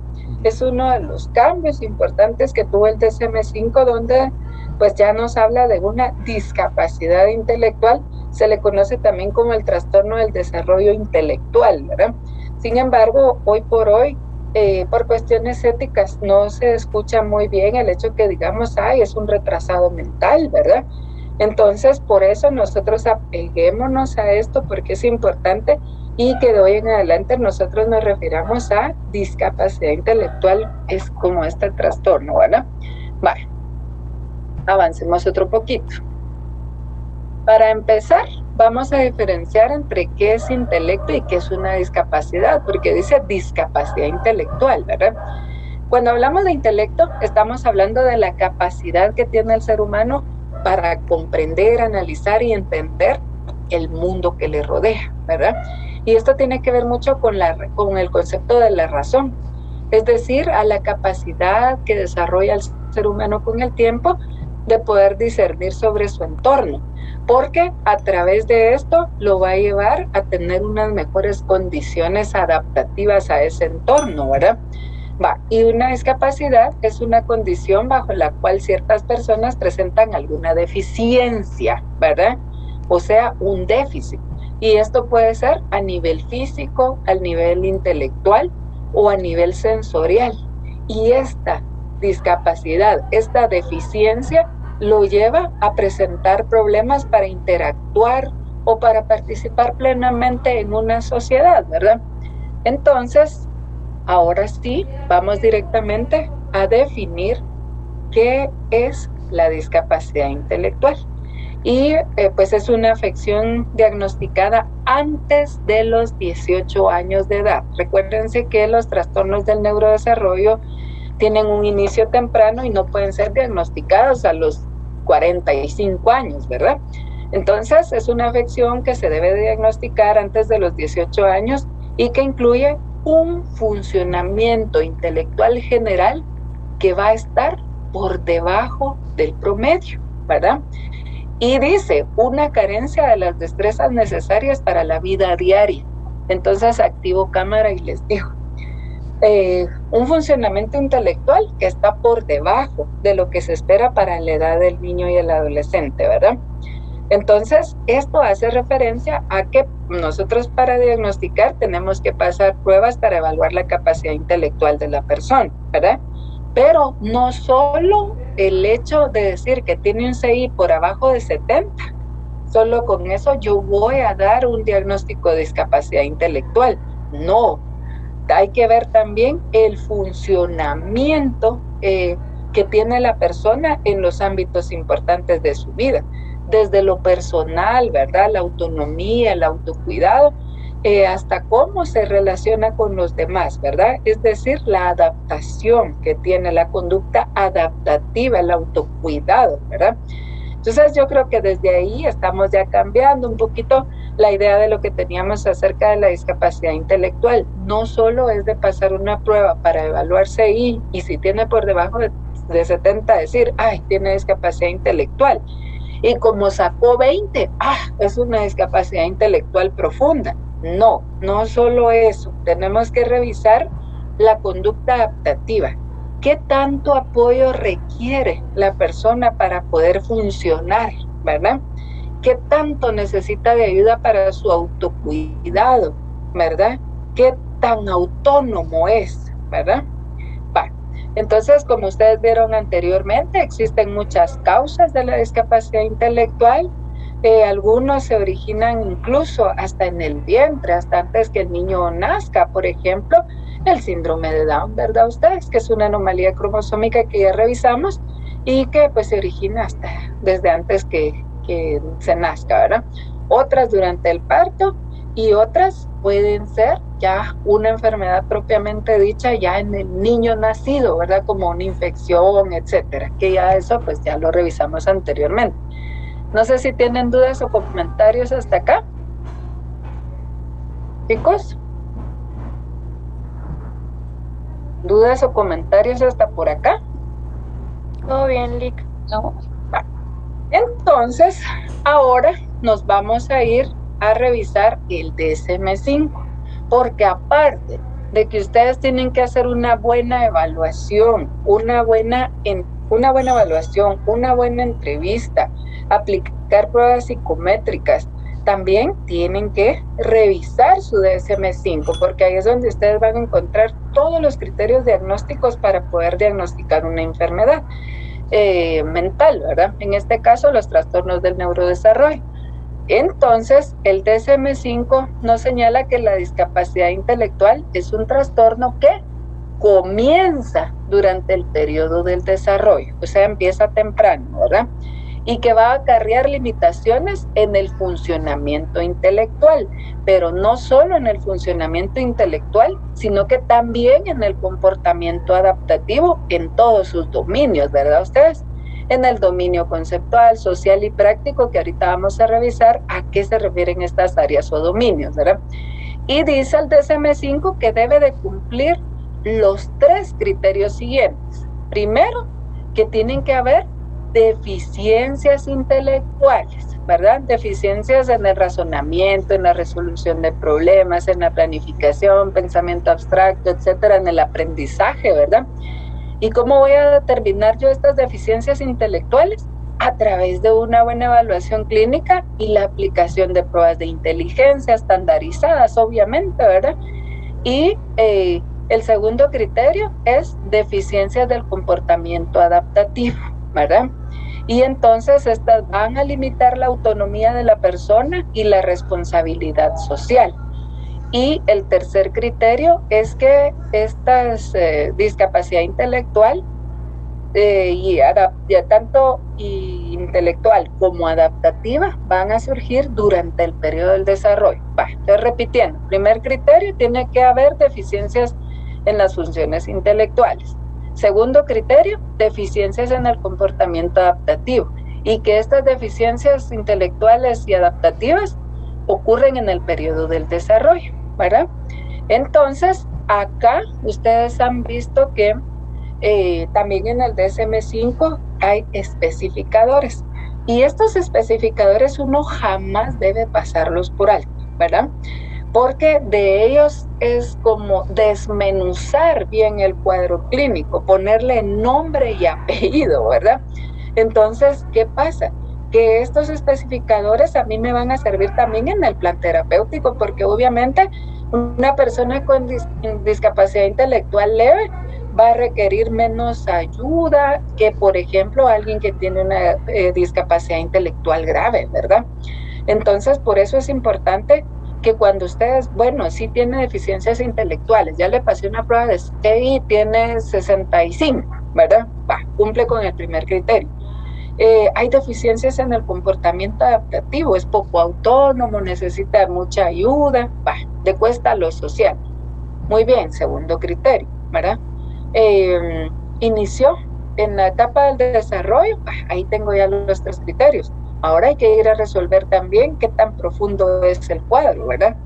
Es uno de los cambios importantes que tuvo el DSM-5, donde pues ya nos habla de una discapacidad intelectual. Se le conoce también como el trastorno del desarrollo intelectual, ¿verdad? Sin embargo, hoy por hoy, por cuestiones éticas, no se escucha muy bien el hecho que digamos, es un retrasado mental, ¿verdad? Entonces, por eso nosotros apeguémonos a esto, porque es importante, y que de hoy en adelante nosotros nos refiramos a discapacidad intelectual, es como este trastorno, ¿verdad? Vale, avancemos otro poquito. Para empezar, vamos a diferenciar entre qué es intelecto y qué es una discapacidad, porque dice discapacidad intelectual, ¿verdad? Cuando hablamos de intelecto, estamos hablando de la capacidad que tiene el ser humano para comprender, analizar y entender el mundo que le rodea, ¿verdad? Y esto tiene que ver mucho con el concepto de la razón, es decir, a la capacidad que desarrolla el ser humano con el tiempo de poder discernir sobre su entorno, porque a través de esto lo va a llevar a tener unas mejores condiciones adaptativas a ese entorno, ¿verdad? Y una discapacidad es una condición bajo la cual ciertas personas presentan alguna deficiencia, ¿verdad? O sea, un déficit. Y esto puede ser a nivel físico, a nivel intelectual o a nivel sensorial. Y esta discapacidad, esta deficiencia, lo lleva a presentar problemas para interactuar o para participar plenamente en una sociedad, ¿verdad? Entonces, ahora sí, vamos directamente a definir qué es la discapacidad intelectual. Y pues es una afección diagnosticada antes de los 18 años de edad. Recuérdense que los trastornos del neurodesarrollo tienen un inicio temprano y no pueden ser diagnosticados a los 45 años, ¿verdad? Entonces es una afección que se debe diagnosticar antes de los 18 años y que incluye un funcionamiento intelectual general que va a estar por debajo del promedio, ¿verdad? Y dice, una carencia de las destrezas necesarias para la vida diaria. Entonces activo cámara y les digo, un funcionamiento intelectual que está por debajo de lo que se espera para la edad del niño y el adolescente, ¿verdad? Entonces, esto hace referencia a que nosotros para diagnosticar tenemos que pasar pruebas para evaluar la capacidad intelectual de la persona, ¿verdad? Pero no solo el hecho de decir que tiene un CI por abajo de 70, solo con eso yo voy a dar un diagnóstico de discapacidad intelectual. No, hay que ver también el funcionamiento que tiene la persona en los ámbitos importantes de su vida, desde lo personal, ¿verdad? La autonomía, el autocuidado, hasta cómo se relaciona con los demás, ¿verdad? Es decir, la adaptación que tiene, la conducta adaptativa, el autocuidado, ¿verdad? Entonces yo creo que desde ahí estamos ya cambiando un poquito la idea de lo que teníamos acerca de la discapacidad intelectual. No solo es de pasar una prueba para evaluar CI y si tiene por debajo de 70 decir, ay, tiene discapacidad intelectual. Y como sacó 20, es una discapacidad intelectual profunda. No, no solo eso. Tenemos que revisar la conducta adaptativa. ¿Qué tanto apoyo requiere la persona para poder funcionar, verdad? ¿Qué tanto necesita de ayuda para su autocuidado, verdad? ¿Qué tan autónomo es, verdad? Entonces, como ustedes vieron anteriormente, existen muchas causas de la discapacidad intelectual. Algunos se originan incluso hasta en el vientre, hasta antes que el niño nazca. Por ejemplo, el síndrome de Down, ¿verdad ustedes? Que es una anomalía cromosómica que ya revisamos y que pues se origina hasta desde antes que se nazca, ¿verdad? Otras durante el parto y otras pueden ser ya una enfermedad propiamente dicha ya en el niño nacido, ¿verdad? Como una infección, etcétera, que ya eso pues ya lo revisamos anteriormente. No sé si tienen dudas o comentarios hasta acá. Chicos. ¿Dudas o comentarios hasta por acá? Todo bien, Lick. No. Entonces, ahora nos vamos a ir a revisar el DSM-5, porque aparte de que ustedes tienen que hacer una buena evaluación, una buena evaluación, una buena entrevista, aplicar pruebas psicométricas, también tienen que revisar su DSM-5, porque ahí es donde ustedes van a encontrar todos los criterios diagnósticos para poder diagnosticar una enfermedad mental, ¿verdad? En este caso, los trastornos del neurodesarrollo. Entonces, el DSM-5 nos señala que la discapacidad intelectual es un trastorno que comienza durante el periodo del desarrollo, o sea, empieza temprano, ¿verdad? Y que va a acarrear limitaciones en el funcionamiento intelectual, pero no solo en el funcionamiento intelectual, sino que también en el comportamiento adaptativo en todos sus dominios, ¿verdad ustedes? En el dominio conceptual, social y práctico, que ahorita vamos a revisar a qué se refieren estas áreas o dominios, ¿verdad? Y dice el DSM-5 que debe de cumplir los 3 criterios siguientes. Primero, que tienen que haber deficiencias intelectuales, ¿verdad? Deficiencias en el razonamiento, en la resolución de problemas, en la planificación, pensamiento abstracto, etcétera, en el aprendizaje, ¿verdad? ¿Y cómo voy a determinar yo estas deficiencias intelectuales? A través de una buena evaluación clínica y la aplicación de pruebas de inteligencia estandarizadas, obviamente, ¿verdad? Y el segundo criterio es deficiencias del comportamiento adaptativo, ¿verdad? Y entonces estas van a limitar la autonomía de la persona y la responsabilidad social. Y el tercer criterio es que esta discapacidad intelectual, tanto intelectual como adaptativa, van a surgir durante el periodo del desarrollo. Estoy repitiendo. Primer criterio, tiene que haber deficiencias en las funciones intelectuales. Segundo criterio, deficiencias en el comportamiento adaptativo, y que estas deficiencias intelectuales y adaptativas ocurren en el periodo del desarrollo, ¿verdad? Entonces, acá ustedes han visto que también en el DSM-5 hay especificadores. Y estos especificadores uno jamás debe pasarlos por alto, ¿verdad? Porque de ellos es como desmenuzar bien el cuadro clínico, ponerle nombre y apellido, ¿verdad? Entonces, ¿qué pasa? Que estos especificadores a mí me van a servir también en el plan terapéutico, porque obviamente una persona con discapacidad intelectual leve va a requerir menos ayuda que, por ejemplo, alguien que tiene una discapacidad intelectual grave, ¿verdad? Entonces, por eso es importante que cuando ustedes, bueno, sí tiene deficiencias intelectuales, ya le pasé una prueba de CI, tiene 65, ¿verdad? Cumple con el primer criterio. Hay deficiencias en el comportamiento adaptativo, es poco autónomo, necesita mucha ayuda, le cuesta lo social. Muy bien, segundo criterio, ¿verdad? Inició en la etapa del desarrollo, ahí tengo ya los 3 criterios. Ahora hay que ir a resolver también qué tan profundo es el cuadro, ¿verdad?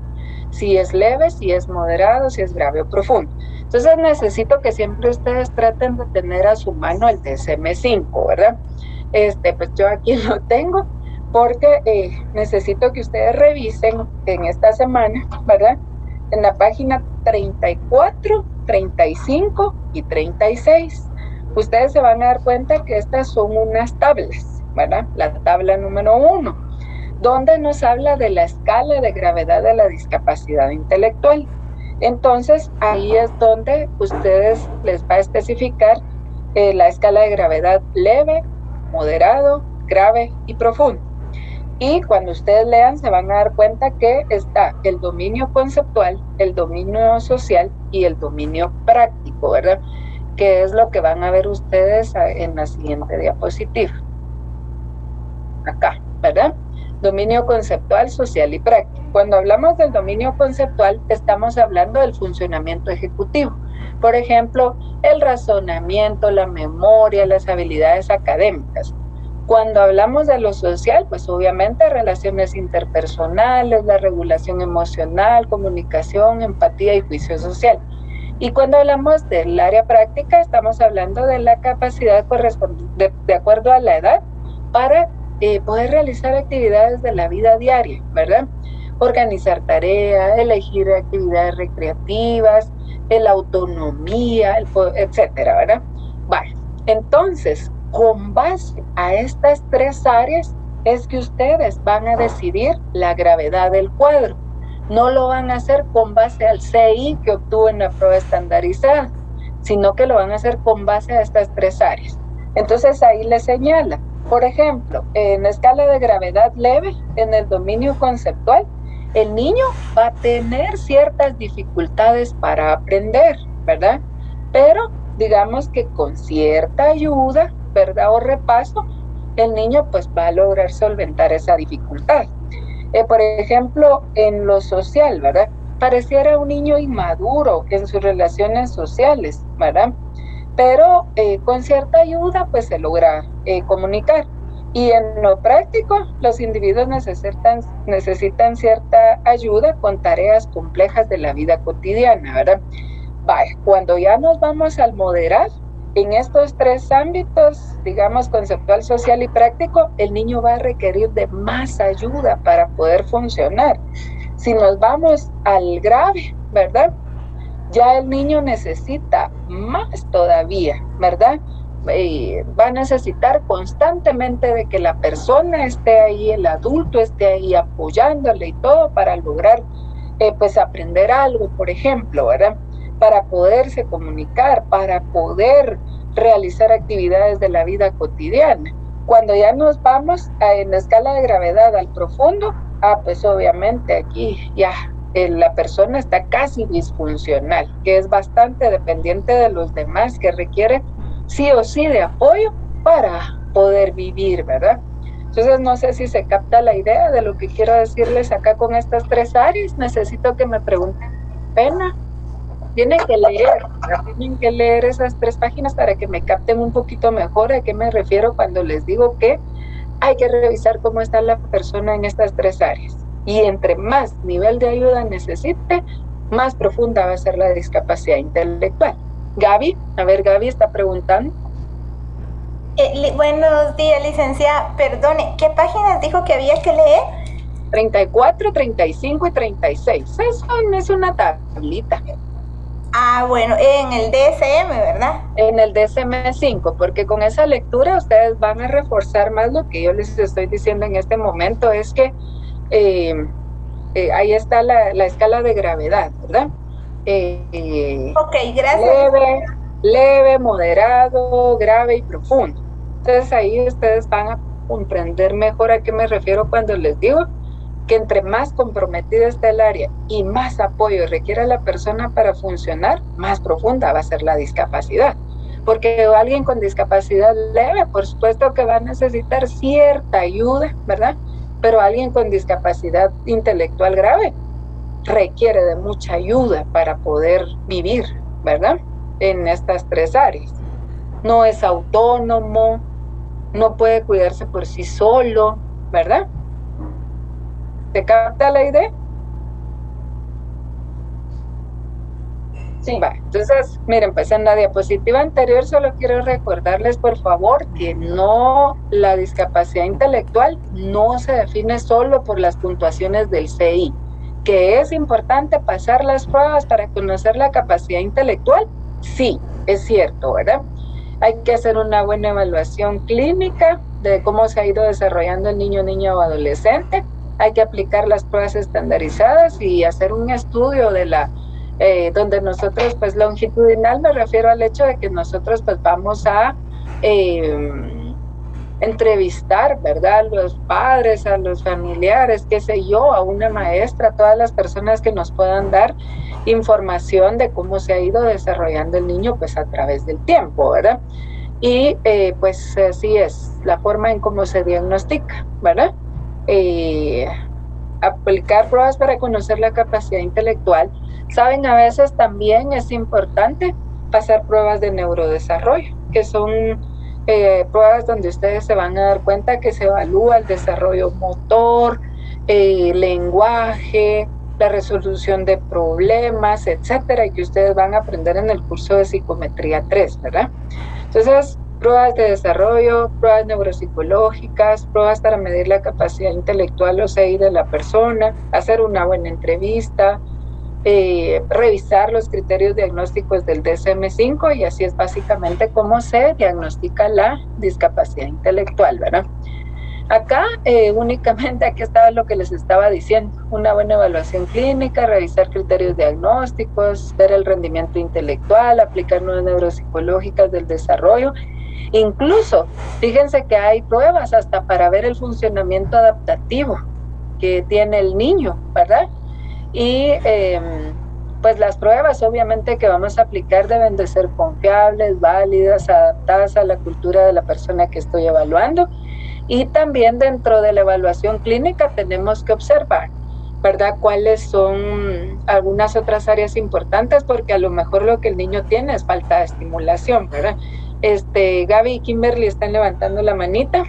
Si es leve, si es moderado, si es grave o profundo. Entonces necesito que siempre ustedes traten de tener a su mano el DSM-5, ¿verdad? Pues yo aquí lo tengo porque necesito que ustedes revisen en esta semana, ¿verdad? En la página 34, 35 y 36. Ustedes se van a dar cuenta que estas son unas tablas, ¿verdad? La tabla número 1, donde nos habla de la escala de gravedad de la discapacidad intelectual. Entonces, ahí es donde ustedes les va a especificar la escala de gravedad leve, moderado, grave y profundo. Y cuando ustedes lean se van a dar cuenta que está el dominio conceptual, el dominio social y el dominio práctico, ¿verdad? Que es lo que van a ver ustedes en la siguiente diapositiva. Acá, ¿verdad? Dominio conceptual, social y práctico. Cuando hablamos del dominio conceptual, estamos hablando del funcionamiento ejecutivo. Por ejemplo, el razonamiento, la memoria, las habilidades académicas. Cuando hablamos de lo social, pues obviamente relaciones interpersonales, la regulación emocional, comunicación, empatía y juicio social. Y cuando hablamos del área práctica, estamos hablando de la capacidad de acuerdo a la edad para poder realizar actividades de la vida diaria, ¿verdad? Organizar tareas, elegir actividades recreativas, la autonomía, etcétera, ¿verdad? Vale, entonces, con base a estas 3 áreas es que ustedes van a decidir la gravedad del cuadro. No lo van a hacer con base al CI que obtuvo en la prueba estandarizada, sino que lo van a hacer con base a estas 3 áreas. Entonces ahí les señala, por ejemplo, en la escala de gravedad leve, en el dominio conceptual, el niño va a tener ciertas dificultades para aprender, ¿verdad? Pero digamos que con cierta ayuda, ¿verdad? O repaso, el niño pues va a lograr solventar esa dificultad. Por ejemplo, en lo social, ¿verdad? Pareciera un niño inmaduro en sus relaciones sociales, ¿verdad? Pero con cierta ayuda pues se logra comunicar. Y en lo práctico, los individuos necesitan cierta ayuda con tareas complejas de la vida cotidiana, ¿verdad? Vaya, cuando ya nos vamos al moderar, en estos 3 ámbitos, digamos, conceptual, social y práctico, el niño va a requerir de más ayuda para poder funcionar. Si nos vamos al grave, ¿verdad? Ya el niño necesita más todavía, ¿verdad? Va a necesitar constantemente de que la persona esté ahí, el adulto esté ahí apoyándole y todo para lograr pues aprender algo, por ejemplo, ¿verdad? Para poderse comunicar, para poder realizar actividades de la vida cotidiana. Cuando ya nos vamos en la escala de gravedad al profundo, pues obviamente aquí ya la persona está casi disfuncional, que es bastante dependiente de los demás, que requiere sí o sí de apoyo para poder vivir, ¿verdad? Entonces no sé si se capta la idea de lo que quiero decirles acá con estas 3 áreas. Necesito que me pregunten, pena, tienen que leer esas 3 páginas para que me capten un poquito mejor a qué me refiero cuando les digo que hay que revisar cómo está la persona en estas 3 áreas. Y entre más nivel de ayuda necesite, más profunda va a ser la discapacidad intelectual. Gaby, a ver, Gaby está preguntando. Buenos días, licenciada. Perdone, ¿qué páginas dijo que había que leer? 34, 35 y 36. Eso es una tablita. Ah, bueno, en el DSM, ¿verdad? En el DSM-5, porque con esa lectura ustedes van a reforzar más lo que yo les estoy diciendo en este momento, es que ahí está la escala de gravedad, ¿verdad? Ok, gracias. Leve, moderado, grave y profundo. Entonces ahí ustedes van a comprender mejor a qué me refiero cuando les digo que entre más comprometida está el área y más apoyo requiere la persona para funcionar, más profunda va a ser la discapacidad. Porque alguien con discapacidad leve, por supuesto que va a necesitar cierta ayuda, ¿verdad? Pero alguien con discapacidad intelectual grave requiere de mucha ayuda para poder vivir, ¿verdad? En estas tres áreas. No es autónomo, no puede cuidarse por sí solo, ¿verdad? ¿Te capta la idea? Sí. Va, entonces, miren, pues en la diapositiva anterior solo quiero recordarles, por favor, que no, la discapacidad intelectual no se define solo por las puntuaciones del CI, que es importante pasar las pruebas para conocer la capacidad intelectual. Sí, es cierto, ¿verdad? Hay que hacer una buena evaluación clínica de cómo se ha ido desarrollando el niño, niña o adolescente. Hay que aplicar las pruebas estandarizadas y hacer un estudio de donde nosotros, pues longitudinal, me refiero al hecho de que nosotros pues vamos a entrevistar, ¿verdad? A los padres, a los familiares, qué sé yo, a una maestra, a todas las personas que nos puedan dar información de cómo se ha ido desarrollando el niño pues a través del tiempo, ¿verdad? Y pues así es la forma en cómo se diagnostica, ¿verdad? Aplicar pruebas para conocer la capacidad intelectual. Saben, a veces también es importante pasar pruebas de neurodesarrollo, que son pruebas donde ustedes se van a dar cuenta que se evalúa el desarrollo motor, lenguaje, la resolución de problemas, etcétera, y que ustedes van a aprender en el curso de psicometría 3, ¿verdad? Entonces, pruebas de desarrollo, pruebas neuropsicológicas, pruebas para medir la capacidad intelectual o CI de la persona, hacer una buena entrevista, revisar los criterios diagnósticos del DSM-5, y así es básicamente cómo se diagnostica la discapacidad intelectual, ¿verdad? Acá únicamente aquí estaba lo que les estaba diciendo, una buena evaluación clínica, revisar criterios diagnósticos, ver el rendimiento intelectual, aplicar nuevas neuropsicológicas del desarrollo. Incluso, fíjense que hay pruebas hasta para ver el funcionamiento adaptativo que tiene el niño, ¿verdad? Y pues las pruebas obviamente que vamos a aplicar deben de ser confiables, válidas, adaptadas a la cultura de la persona que estoy evaluando. Y también dentro de la evaluación clínica tenemos que observar, ¿verdad?, cuáles son algunas otras áreas importantes, porque a lo mejor lo que el niño tiene es falta de estimulación, ¿verdad? Gaby y Kimberly están levantando la manita.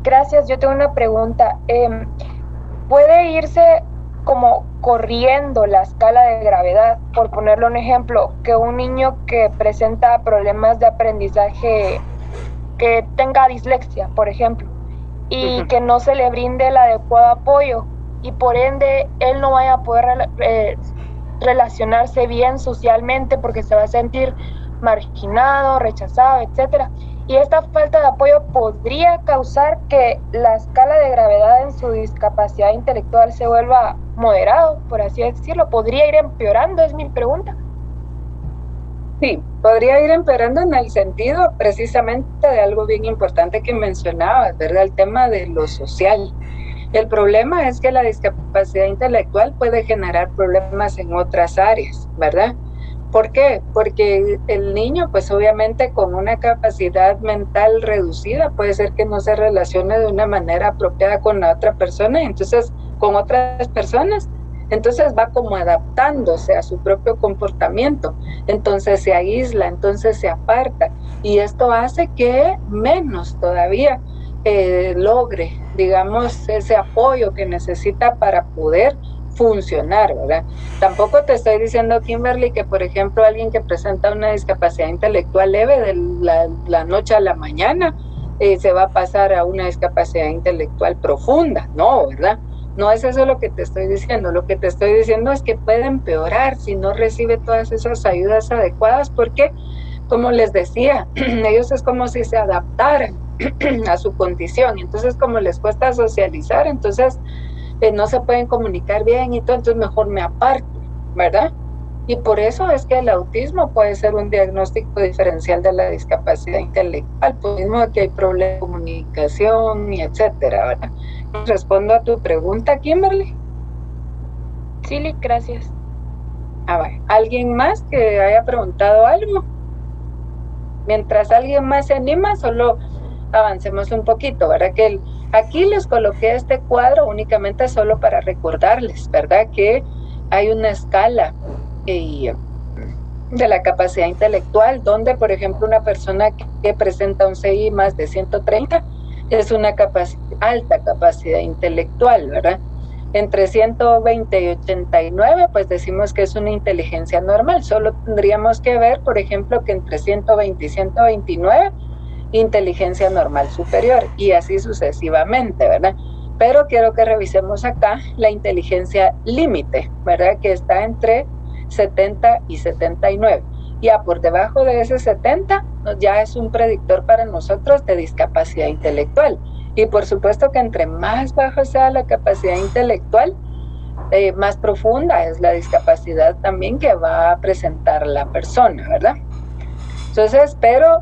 Gracias, yo tengo una pregunta. ¿Puede irse como corriendo la escala de gravedad? Por ponerle un ejemplo, que un niño que presenta problemas de aprendizaje, que tenga dislexia, por ejemplo, y que no se le brinde el adecuado apoyo, y por ende él no vaya a poder relacionarse bien socialmente porque se va a sentir marginado, rechazado, etcétera. Y esta falta de apoyo podría causar que la escala de gravedad en su discapacidad intelectual se vuelva moderado, por así decirlo. ¿Podría ir empeorando? Es mi pregunta. Sí, podría ir empeorando en el sentido precisamente de algo bien importante que mencionabas, ¿verdad? El tema de lo social. El problema es que la discapacidad intelectual puede generar problemas en otras áreas, ¿verdad? ¿Por qué? Porque el niño, pues obviamente con una capacidad mental reducida, puede ser que no se relacione de una manera apropiada con la otra persona, entonces con otras personas, entonces va como adaptándose a su propio comportamiento, entonces se aísla, entonces se aparta, y esto hace que menos todavía logre, digamos, ese apoyo que necesita para poder funcionar, ¿verdad? Tampoco te estoy diciendo, Kimberly, que por ejemplo alguien que presenta una discapacidad intelectual leve de la noche a la mañana se va a pasar a una discapacidad intelectual profunda, no, ¿verdad? No es eso lo que te estoy diciendo. Lo que te estoy diciendo es que puede empeorar si no recibe todas esas ayudas adecuadas, porque, como les decía, ellos es como si se adaptaran a su condición, entonces como les cuesta socializar, entonces no se pueden comunicar bien y todo, entonces mejor me aparto, ¿verdad? Y por eso es que el autismo puede ser un diagnóstico diferencial de la discapacidad intelectual, por lo mismo que hay problemas de comunicación y etcétera, ¿verdad? ¿Respondo a tu pregunta, Kimberly? Sí, gracias. ¿Alguien más que haya preguntado algo? Mientras alguien más se anima, solo avancemos un poquito, ¿verdad? Que aquí les coloqué este cuadro únicamente solo para recordarles, ¿verdad? Que hay una escala de la capacidad intelectual, donde, por ejemplo, una persona que presenta un CI más de 130 es una alta capacidad intelectual, ¿verdad? Entre 120 y 89, pues decimos que es una inteligencia normal. Solo tendríamos que ver, por ejemplo, que entre 120 y 129, inteligencia normal superior, y así sucesivamente, ¿verdad? Pero quiero que revisemos acá la inteligencia límite, ¿verdad? Que está entre 70 y 79. Ya por debajo de ese 70 ya es un predictor para nosotros de discapacidad intelectual. Y por supuesto que entre más baja sea la capacidad intelectual, más profunda es la discapacidad también que va a presentar la persona, ¿verdad? Entonces, pero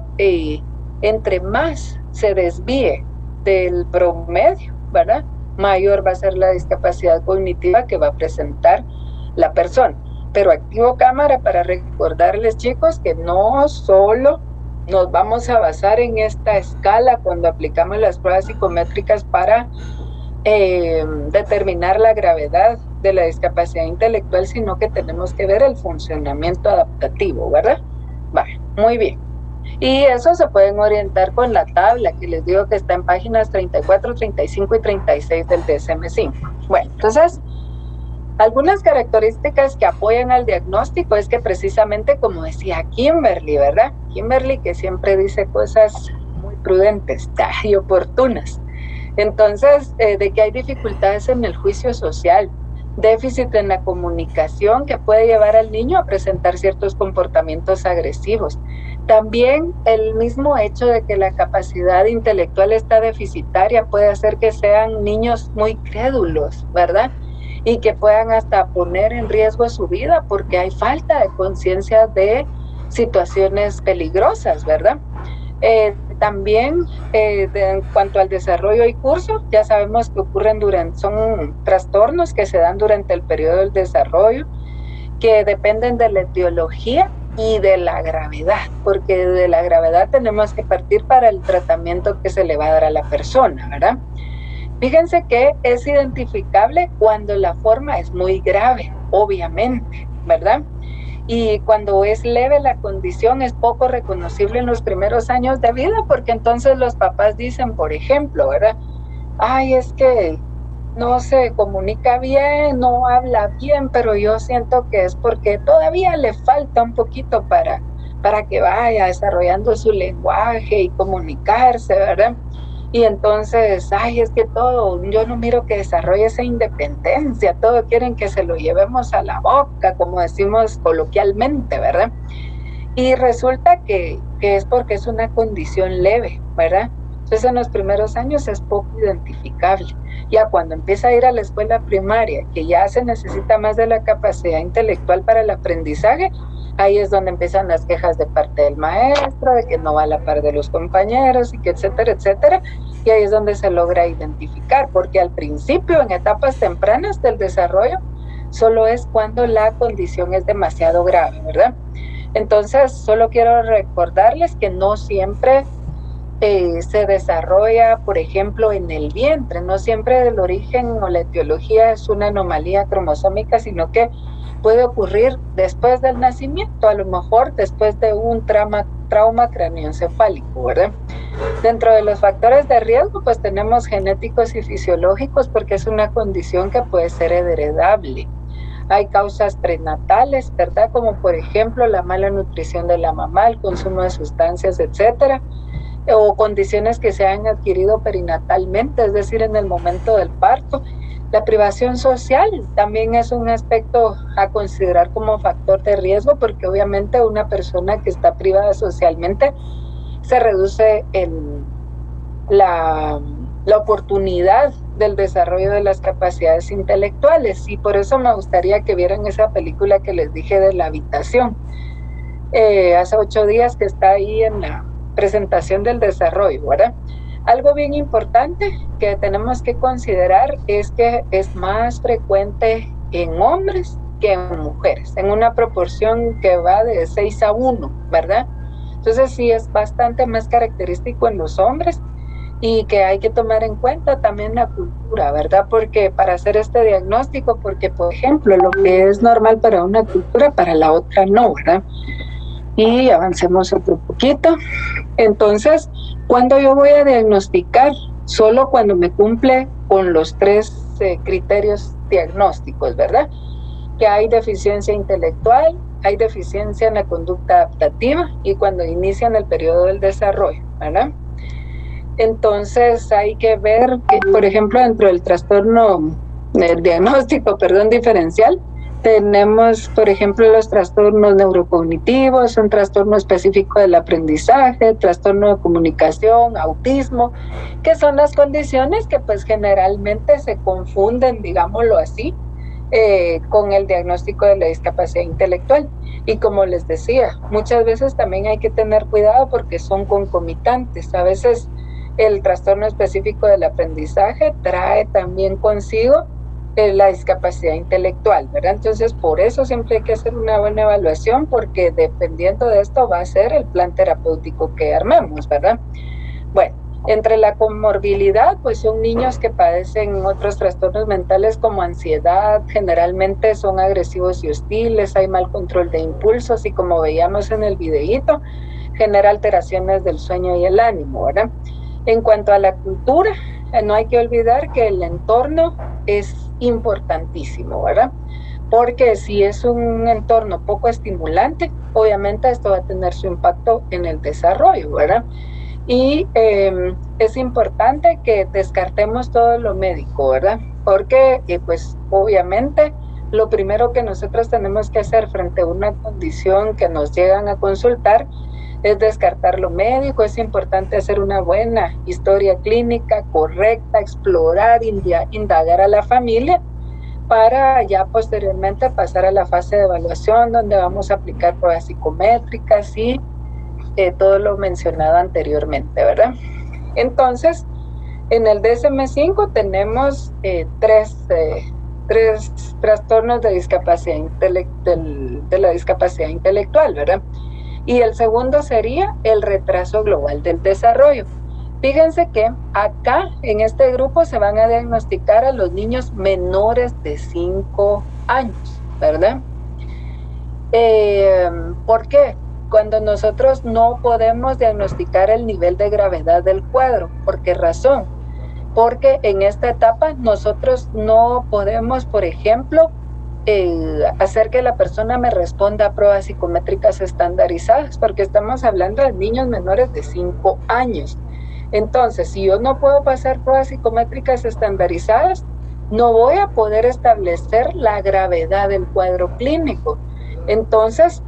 entre más se desvíe del promedio, ¿verdad? Mayor va a ser la discapacidad cognitiva que va a presentar la persona. Pero activo cámara para recordarles, chicos, que no solo nos vamos a basar en esta escala cuando aplicamos las pruebas psicométricas para determinar la gravedad de la discapacidad intelectual, sino que tenemos que ver el funcionamiento adaptativo, ¿verdad? Vale, muy bien. Y eso se pueden orientar con la tabla que les digo que está en páginas 34, 35 y 36 del DSM-5. Bueno, entonces, algunas características que apoyan al diagnóstico es que precisamente, como decía Kimberly, ¿verdad? Kimberly, que siempre dice cosas muy prudentes y oportunas. Entonces, de que hay dificultades en el juicio social, déficit en la comunicación que puede llevar al niño a presentar ciertos comportamientos agresivos. También el mismo hecho de que la capacidad intelectual está deficitaria puede hacer que sean niños muy crédulos, ¿verdad? Y que puedan hasta poner en riesgo su vida porque hay falta de conciencia de situaciones peligrosas, ¿verdad? También en cuanto al desarrollo y curso, ya sabemos que son trastornos que se dan durante el periodo del desarrollo, que dependen de la etiología y de la gravedad, porque de la gravedad tenemos que partir para el tratamiento que se le va a dar a la persona, ¿verdad? Fíjense que es identificable cuando la forma es muy grave, obviamente, ¿verdad? Y cuando es leve la condición es poco reconocible en los primeros años de vida, porque entonces los papás dicen, por ejemplo, ¿verdad? Ay, es que no se comunica bien, no habla bien, pero yo siento que es porque todavía le falta un poquito para que vaya desarrollando su lenguaje y comunicarse, ¿verdad? Y entonces, ay, es que yo no miro que desarrolle esa independencia, todo quieren que se lo llevemos a la boca, como decimos coloquialmente, ¿verdad? Y resulta que es porque es una condición leve, ¿verdad? Entonces en los primeros años es poco identificable. Ya cuando empieza a ir a la escuela primaria, que ya se necesita más de la capacidad intelectual para el aprendizaje, ahí es donde empiezan las quejas de parte del maestro, de que no va a la par de los compañeros y que etcétera, etcétera. Y ahí es donde se logra identificar, porque al principio, en etapas tempranas del desarrollo, solo es cuando la condición es demasiado grave, ¿verdad? Entonces, solo quiero recordarles que no siempre se desarrolla, por ejemplo, en el vientre, no siempre el origen o la etiología es una anomalía cromosómica, sino que puede ocurrir después del nacimiento, a lo mejor después de un trauma craneoencefálico, ¿verdad? Dentro de los factores de riesgo, pues tenemos genéticos y fisiológicos, porque es una condición que puede ser heredable. Hay causas prenatales, ¿verdad? Como por ejemplo la mala nutrición de la mamá, el consumo de sustancias, etcétera, o condiciones que se han adquirido perinatalmente, es decir, en el momento del parto. La privación social también es un aspecto a considerar como factor de riesgo, porque obviamente una persona que está privada socialmente se reduce la oportunidad del desarrollo de las capacidades intelectuales, y por eso me gustaría que vieran esa película que les dije de La Habitación, hace 8 días, que está ahí en la presentación del desarrollo, ¿verdad? Algo bien importante que tenemos que considerar es que es más frecuente en hombres que en mujeres, en una proporción que va de 6-1, ¿verdad? Entonces sí es bastante más característico en los hombres, y que hay que tomar en cuenta también la cultura, ¿verdad? Porque para hacer este diagnóstico, porque por ejemplo lo que es normal para una cultura, para la otra no, ¿verdad? Y avancemos otro poquito. Entonces, ¿cuándo yo voy a diagnosticar? Solo cuando me cumple con los 3 criterios diagnósticos, ¿verdad? Que hay deficiencia intelectual, hay deficiencia en la conducta adaptativa y cuando inician el periodo del desarrollo, ¿verdad? Entonces hay que ver que, por ejemplo, dentro del trastorno, del diagnóstico, diferencial, tenemos, por ejemplo, los trastornos neurocognitivos, un trastorno específico del aprendizaje, trastorno de comunicación, autismo, que son las condiciones que pues generalmente se confunden, digámoslo así, con el diagnóstico de la discapacidad intelectual. Y como les decía, muchas veces también hay que tener cuidado porque son concomitantes. A veces el trastorno específico del aprendizaje trae también consigo la discapacidad intelectual, ¿verdad? Entonces, por eso siempre hay que hacer una buena evaluación, porque dependiendo de esto va a ser el plan terapéutico que armemos, ¿verdad? Bueno, entre la comorbilidad, pues son niños que padecen otros trastornos mentales como ansiedad, generalmente son agresivos y hostiles, hay mal control de impulsos y, como veíamos en el videíto, genera alteraciones del sueño y el ánimo, ¿verdad? En cuanto a la cultura, no hay que olvidar que el entorno es importantísimo, ¿verdad? Porque si es un entorno poco estimulante, obviamente esto va a tener su impacto en el desarrollo, ¿verdad? Y es importante que descartemos todo lo médico, ¿verdad? Porque pues obviamente lo primero que nosotros tenemos que hacer frente a una condición que nos llegan a consultar es descartar lo médico. Es importante hacer una buena historia clínica correcta, explorar, indagar a la familia, para ya posteriormente pasar a la fase de evaluación, donde vamos a aplicar pruebas psicométricas y todo lo mencionado anteriormente, ¿verdad? Entonces, en el DSM-5 tenemos tres trastornos de discapacidad de la discapacidad intelectual, ¿verdad? Y el segundo sería el retraso global del desarrollo. Fíjense que acá en este grupo se van a diagnosticar a los niños menores de 5 años, ¿verdad? ¿Por qué? Cuando nosotros no podemos diagnosticar el nivel de gravedad del cuadro. ¿Por qué razón? Porque en esta etapa nosotros no podemos, por ejemplo, hacer que la persona me responda a pruebas psicométricas estandarizadas, porque estamos hablando de niños menores de 5 años. Entonces, si yo no puedo pasar pruebas psicométricas estandarizadas, no voy a poder establecer la gravedad del cuadro clínico. Entonces,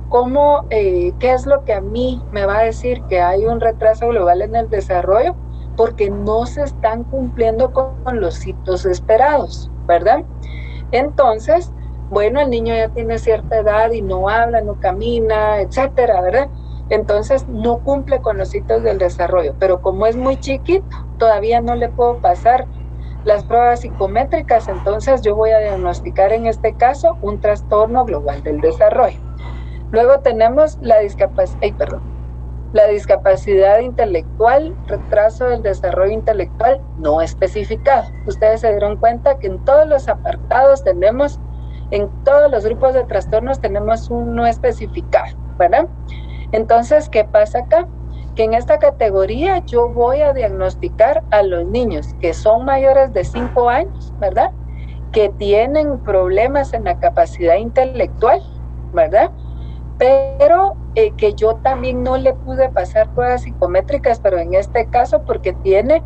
¿qué es lo que a mí me va a decir que hay un retraso global en el desarrollo? Porque no se están cumpliendo con los hitos esperados, ¿verdad? Entonces, bueno, el niño ya tiene cierta edad y no habla, no camina, etcétera, ¿verdad? Entonces no cumple con los hitos del desarrollo, pero como es muy chiquito, todavía no le puedo pasar las pruebas psicométricas, entonces yo voy a diagnosticar en este caso un trastorno global del desarrollo. Luego tenemos la discapacidad intelectual, retraso del desarrollo intelectual no especificado. Ustedes se dieron cuenta que en todos los apartados tenemos, en todos los grupos de trastornos tenemos un no especificado, ¿verdad? Entonces, ¿qué pasa acá? que en esta categoría yo voy a diagnosticar a los niños que son mayores de 5 años, ¿verdad? Que tienen problemas en la capacidad intelectual, ¿verdad? Pero que yo también no le pude pasar pruebas psicométricas, pero en este caso porque tiene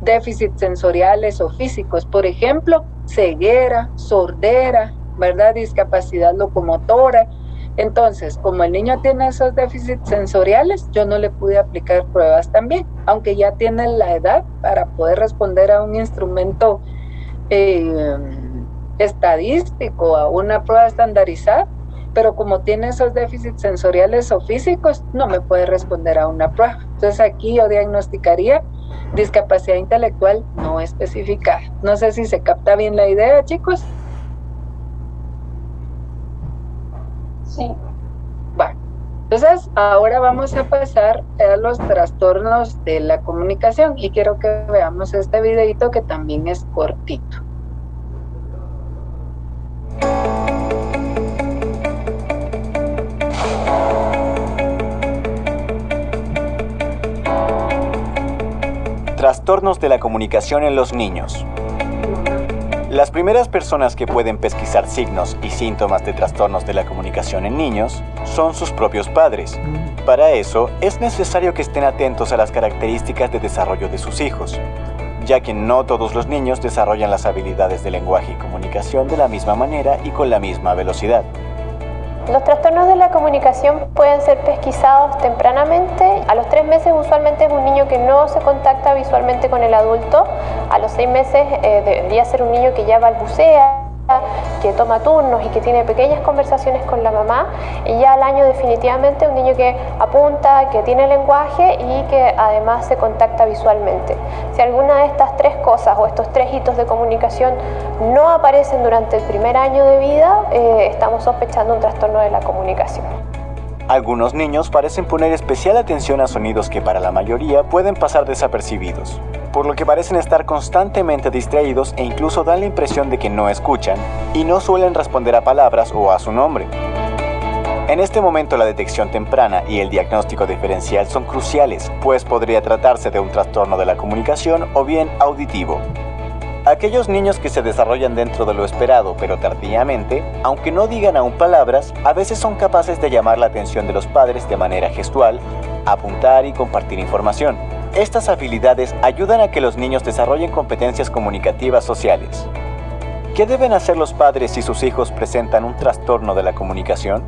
déficits sensoriales o físicos, por ejemplo, ceguera, sordera, ¿verdad? Discapacidad locomotora. Entonces, como el niño tiene esos déficits sensoriales, yo no le pude aplicar pruebas también, aunque ya tiene la edad para poder responder a un instrumento estadístico, a una prueba estandarizada, pero como tiene esos déficits sensoriales o físicos, no me puede responder a una prueba. Entonces aquí yo diagnosticaría discapacidad intelectual no especificada. No sé si se capta bien la idea, chicos. Sí. Bueno, entonces ahora vamos a pasar a los trastornos de la comunicación y quiero que veamos este videito que también es cortito. Trastornos de la comunicación en los niños. Las primeras personas que pueden pesquisar signos y síntomas de trastornos de la comunicación en niños son sus propios padres. Para eso, es necesario que estén atentos a las características de desarrollo de sus hijos, ya que no todos los niños desarrollan las habilidades de lenguaje y comunicación de la misma manera y con la misma velocidad. Los trastornos de la comunicación pueden ser pesquisados tempranamente. A los 3 meses usualmente es un niño que no se contacta visualmente con el adulto. A los 6 meses debería ser un niño que ya balbucea, que toma turnos y que tiene pequeñas conversaciones con la mamá. Y ya al año definitivamente un niño que apunta, que tiene lenguaje y que además se contacta visualmente. Si alguna de estas 3 cosas o estos 3 hitos de comunicación no aparecen durante el primer año de vida, estamos sospechando un trastorno de la comunicación. Algunos niños parecen poner especial atención a sonidos que para la mayoría pueden pasar desapercibidos, por lo que parecen estar constantemente distraídos e incluso dan la impresión de que no escuchan y no suelen responder a palabras o a su nombre. En este momento la detección temprana y el diagnóstico diferencial son cruciales, pues podría tratarse de un trastorno de la comunicación o bien auditivo. Aquellos niños que se desarrollan dentro de lo esperado pero tardíamente, aunque no digan aún palabras, a veces son capaces de llamar la atención de los padres de manera gestual, apuntar y compartir información. Estas habilidades ayudan a que los niños desarrollen competencias comunicativas sociales. ¿Qué deben hacer los padres si sus hijos presentan un trastorno de la comunicación?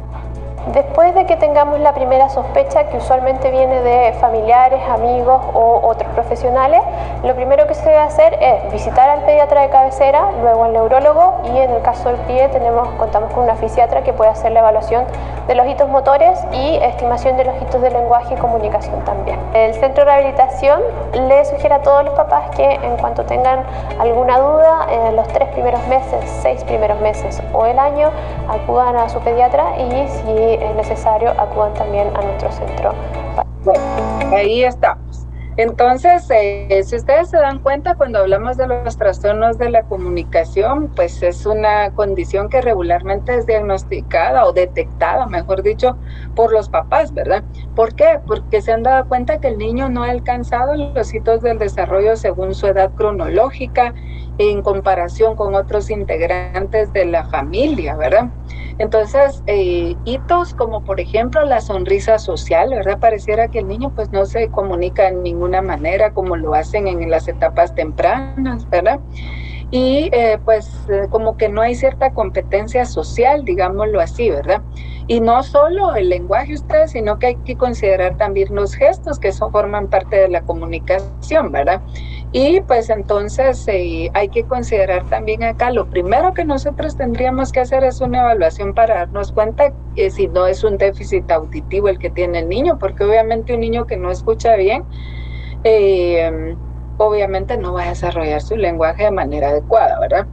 Después de que tengamos la primera sospecha, que usualmente viene de familiares, amigos o otros profesionales, lo primero que se debe hacer es visitar al pediatra de cabecera, luego al neurólogo y en el caso del pie contamos con una fisiatra que puede hacer la evaluación de los hitos motores y estimación de los hitos de lenguaje y comunicación también. El centro de rehabilitación le sugiere a todos los papás que en cuanto tengan alguna duda, en los 3 primeros meses, 6 primeros meses o el año, acudan a su pediatra y si es necesario, acudan también a nuestro centro. Bueno, ahí estamos. Entonces, si ustedes se dan cuenta, cuando hablamos de los trastornos de la comunicación, pues es una condición que regularmente es diagnosticada o detectada, mejor dicho, por los papás, ¿verdad? ¿Por qué? Porque se han dado cuenta que el niño no ha alcanzado los hitos del desarrollo según su edad cronológica en comparación con otros integrantes de la familia, ¿verdad? Entonces, hitos como por ejemplo la sonrisa social, ¿verdad? Pareciera que el niño pues no se comunica de ninguna manera como lo hacen en las etapas tempranas, ¿verdad? Y como que no hay cierta competencia social, digámoslo así, ¿verdad? Y no solo el lenguaje ustedes, sino que hay que considerar también los gestos que forman parte de la comunicación, ¿verdad? Y pues entonces hay que considerar también acá, lo primero que nosotros tendríamos que hacer es una evaluación para darnos cuenta que si no es un déficit auditivo el que tiene el niño, porque obviamente un niño que no escucha bien, obviamente no va a desarrollar su lenguaje de manera adecuada, ¿verdad?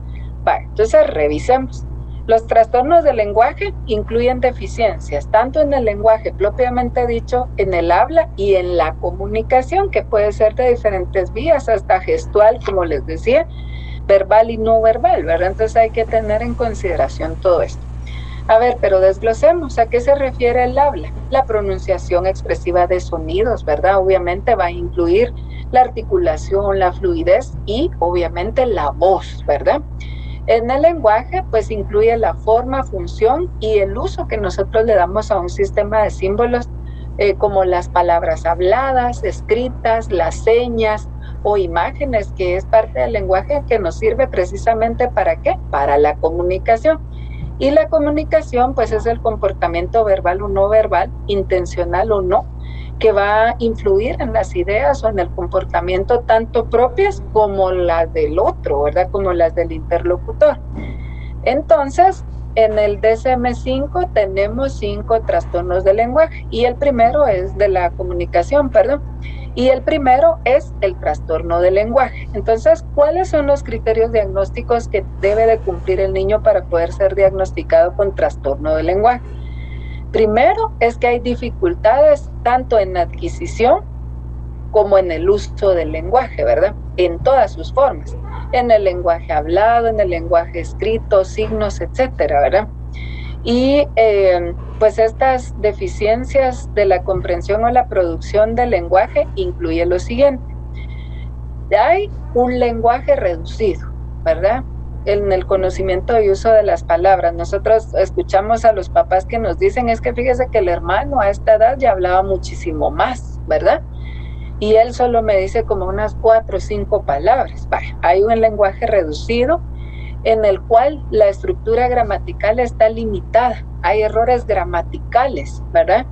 Vale, entonces revisemos. Los trastornos del lenguaje incluyen deficiencias, tanto en el lenguaje propiamente dicho, en el habla y en la comunicación, que puede ser de diferentes vías, hasta gestual, como les decía, verbal y no verbal, ¿verdad? Entonces hay que tener en consideración todo esto. A ver, pero desglosemos, ¿a qué se refiere el habla? La pronunciación expresiva de sonidos, ¿verdad? Obviamente va a incluir la articulación, la fluidez y obviamente la voz, ¿verdad? En el lenguaje, pues incluye la forma, función y el uso que nosotros le damos a un sistema de símbolos, como las palabras habladas, escritas, las señas o imágenes, que es parte del lenguaje que nos sirve precisamente ¿para qué? Para la comunicación. Y la comunicación, pues es el comportamiento verbal o no verbal, intencional o no, que va a influir en las ideas o en el comportamiento tanto propias como las del otro, ¿verdad? Como las del interlocutor. Entonces, en el DSM-5 tenemos 5 trastornos del lenguaje y el primero es de la comunicación, perdón. Y el primero es el trastorno del lenguaje. Entonces, ¿cuáles son los criterios diagnósticos que debe de cumplir el niño para poder ser diagnosticado con trastorno del lenguaje? Primero es que hay dificultades tanto en la adquisición como en el uso del lenguaje, ¿verdad? En todas sus formas. En el lenguaje hablado, en el lenguaje escrito, signos, etcétera, ¿verdad? Y pues estas deficiencias de la comprensión o la producción del lenguaje incluye lo siguiente. Hay un lenguaje reducido, ¿verdad? En el conocimiento y uso de las palabras. Nosotros escuchamos a los papás que nos dicen, es que fíjese que el hermano a esta edad ya hablaba muchísimo más, ¿verdad? Y él solo me dice como unas 4 o 5 palabras. Hay un lenguaje reducido en el cual la estructura gramatical está limitada. Hay errores gramaticales, ¿verdad?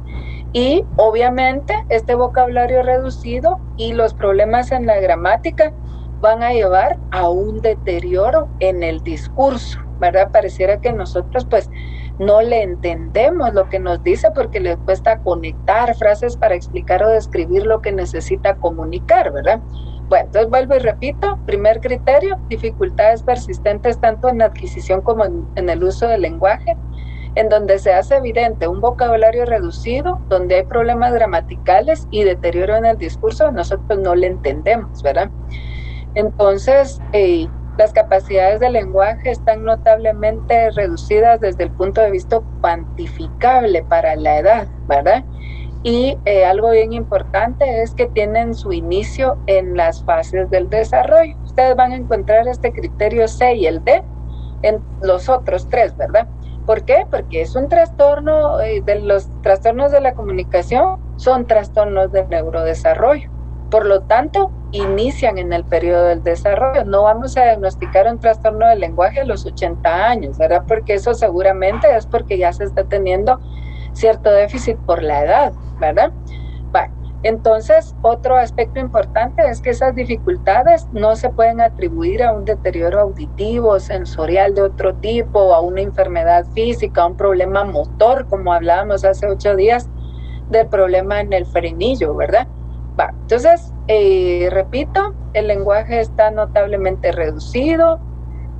Y obviamente este vocabulario reducido y los problemas en la gramática van a llevar a un deterioro en el discurso, ¿verdad? Pareciera que nosotros pues no le entendemos lo que nos dice porque le cuesta conectar frases para explicar o describir lo que necesita comunicar, ¿verdad? Bueno, entonces vuelvo y repito, primer criterio, dificultades persistentes tanto en la adquisición como en el uso del lenguaje, en donde se hace evidente un vocabulario reducido, donde hay problemas gramaticales y deterioro en el discurso, nosotros no le entendemos, ¿verdad? Entonces, las capacidades del lenguaje están notablemente reducidas desde el punto de vista cuantificable para la edad, ¿verdad? Y algo bien importante es que tienen su inicio en las fases del desarrollo. Ustedes van a encontrar este criterio C y el D en los otros 3, ¿verdad? ¿Por qué? Porque es un trastorno, de los trastornos de la comunicación son trastornos del neurodesarrollo. Por lo tanto, inician en el periodo del desarrollo. No vamos a diagnosticar un trastorno del lenguaje a los 80 años, ¿verdad? Porque eso seguramente es porque ya se está teniendo cierto déficit por la edad, ¿verdad? Bueno, entonces, otro aspecto importante es que esas dificultades no se pueden atribuir a un deterioro auditivo, sensorial de otro tipo, a una enfermedad física, a un problema motor, como hablábamos hace 8 días, del problema en el frenillo, ¿verdad? Va, entonces, repito, el lenguaje está notablemente reducido,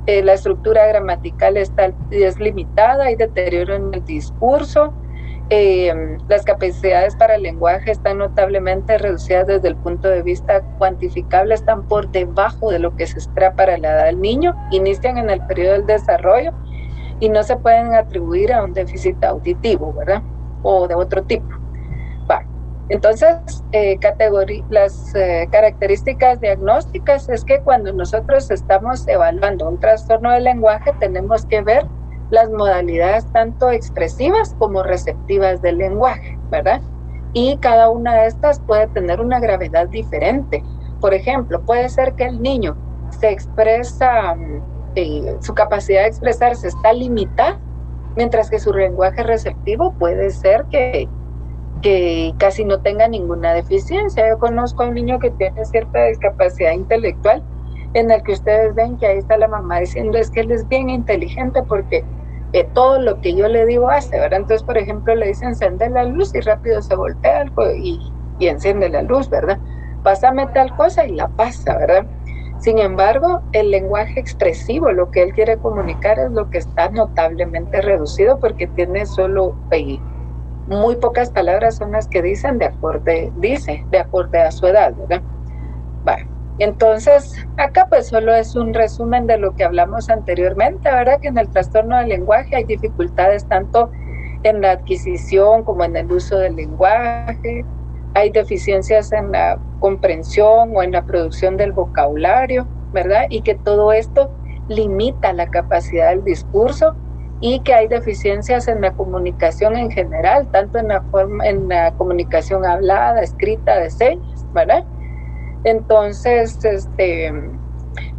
la estructura gramatical es limitada, hay deterioro en el discurso, las capacidades para el lenguaje están notablemente reducidas desde el punto de vista cuantificable, están por debajo de lo que se espera para la edad del niño, inician en el periodo del desarrollo y no se pueden atribuir a un déficit auditivo, ¿verdad? O de otro tipo. Entonces, las características diagnósticas es que cuando nosotros estamos evaluando un trastorno del lenguaje tenemos que ver las modalidades tanto expresivas como receptivas del lenguaje, ¿verdad? Y cada una de estas puede tener una gravedad diferente. Por ejemplo, puede ser que el niño se expresa, su capacidad de expresarse está limitada, mientras que su lenguaje receptivo puede ser que casi no tenga ninguna deficiencia. Yo conozco a un niño que tiene cierta discapacidad intelectual en el que ustedes ven que ahí está la mamá diciendo es que él es bien inteligente porque todo lo que yo le digo hace, ¿verdad? Entonces, por ejemplo, le dice encende la luz y rápido se voltea y enciende la luz, ¿verdad? Pásame tal cosa y la pasa, ¿verdad? Sin embargo, el lenguaje expresivo, lo que él quiere comunicar es lo que está notablemente reducido porque tiene solo muy pocas palabras son las que dicen de acorde a su edad, ¿verdad? Bueno, Entonces, acá pues solo es un resumen de lo que hablamos anteriormente, ¿verdad? Que en el trastorno del lenguaje hay dificultades tanto en la adquisición como en el uso del lenguaje, hay deficiencias en la comprensión o en la producción del vocabulario, ¿verdad? Y que todo esto limita la capacidad del discurso y que hay deficiencias en la comunicación en general, tanto en la comunicación hablada, escrita, de señas, ¿verdad? Entonces,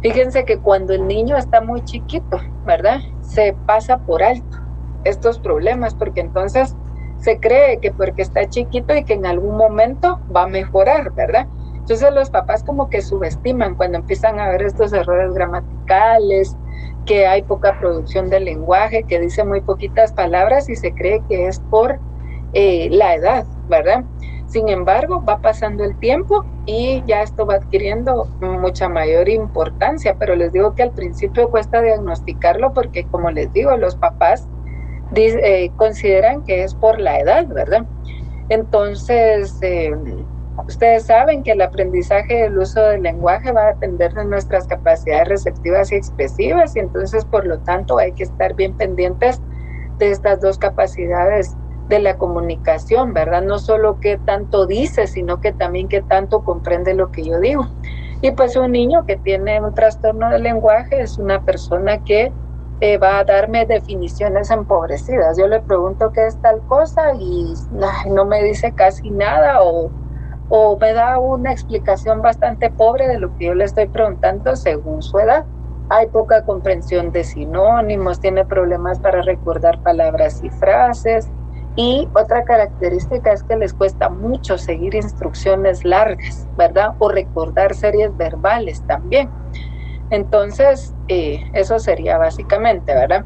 fíjense que cuando el niño está muy chiquito, ¿verdad? Se pasa por alto estos problemas, porque entonces se cree que porque está chiquito y que en algún momento va a mejorar, ¿verdad? Entonces los papás como que subestiman cuando empiezan a ver estos errores gramaticales, que hay poca producción del lenguaje, que dice muy poquitas palabras y se cree que es por la edad, ¿verdad? Sin embargo, va pasando el tiempo y ya esto va adquiriendo mucha mayor importancia, pero les digo que al principio cuesta diagnosticarlo porque, como les digo, los papás consideran que es por la edad, ¿verdad? Entonces, ustedes saben que el aprendizaje del uso del lenguaje va a depender de nuestras capacidades receptivas y expresivas, y entonces, por lo tanto, hay que estar bien pendientes de estas dos capacidades de la comunicación, ¿verdad? No solo qué tanto dice, sino que también qué tanto comprende lo que yo digo. Y pues un niño que tiene un trastorno del lenguaje es una persona que va a darme definiciones empobrecidas. Yo le pregunto qué es tal cosa y no me dice casi nada o me da una explicación bastante pobre de lo que yo le estoy preguntando según su edad. Hay poca comprensión de sinónimos, tiene problemas para recordar palabras y frases. Y otra característica es que les cuesta mucho seguir instrucciones largas, ¿verdad? O recordar series verbales también. Entonces, eso sería básicamente, ¿verdad?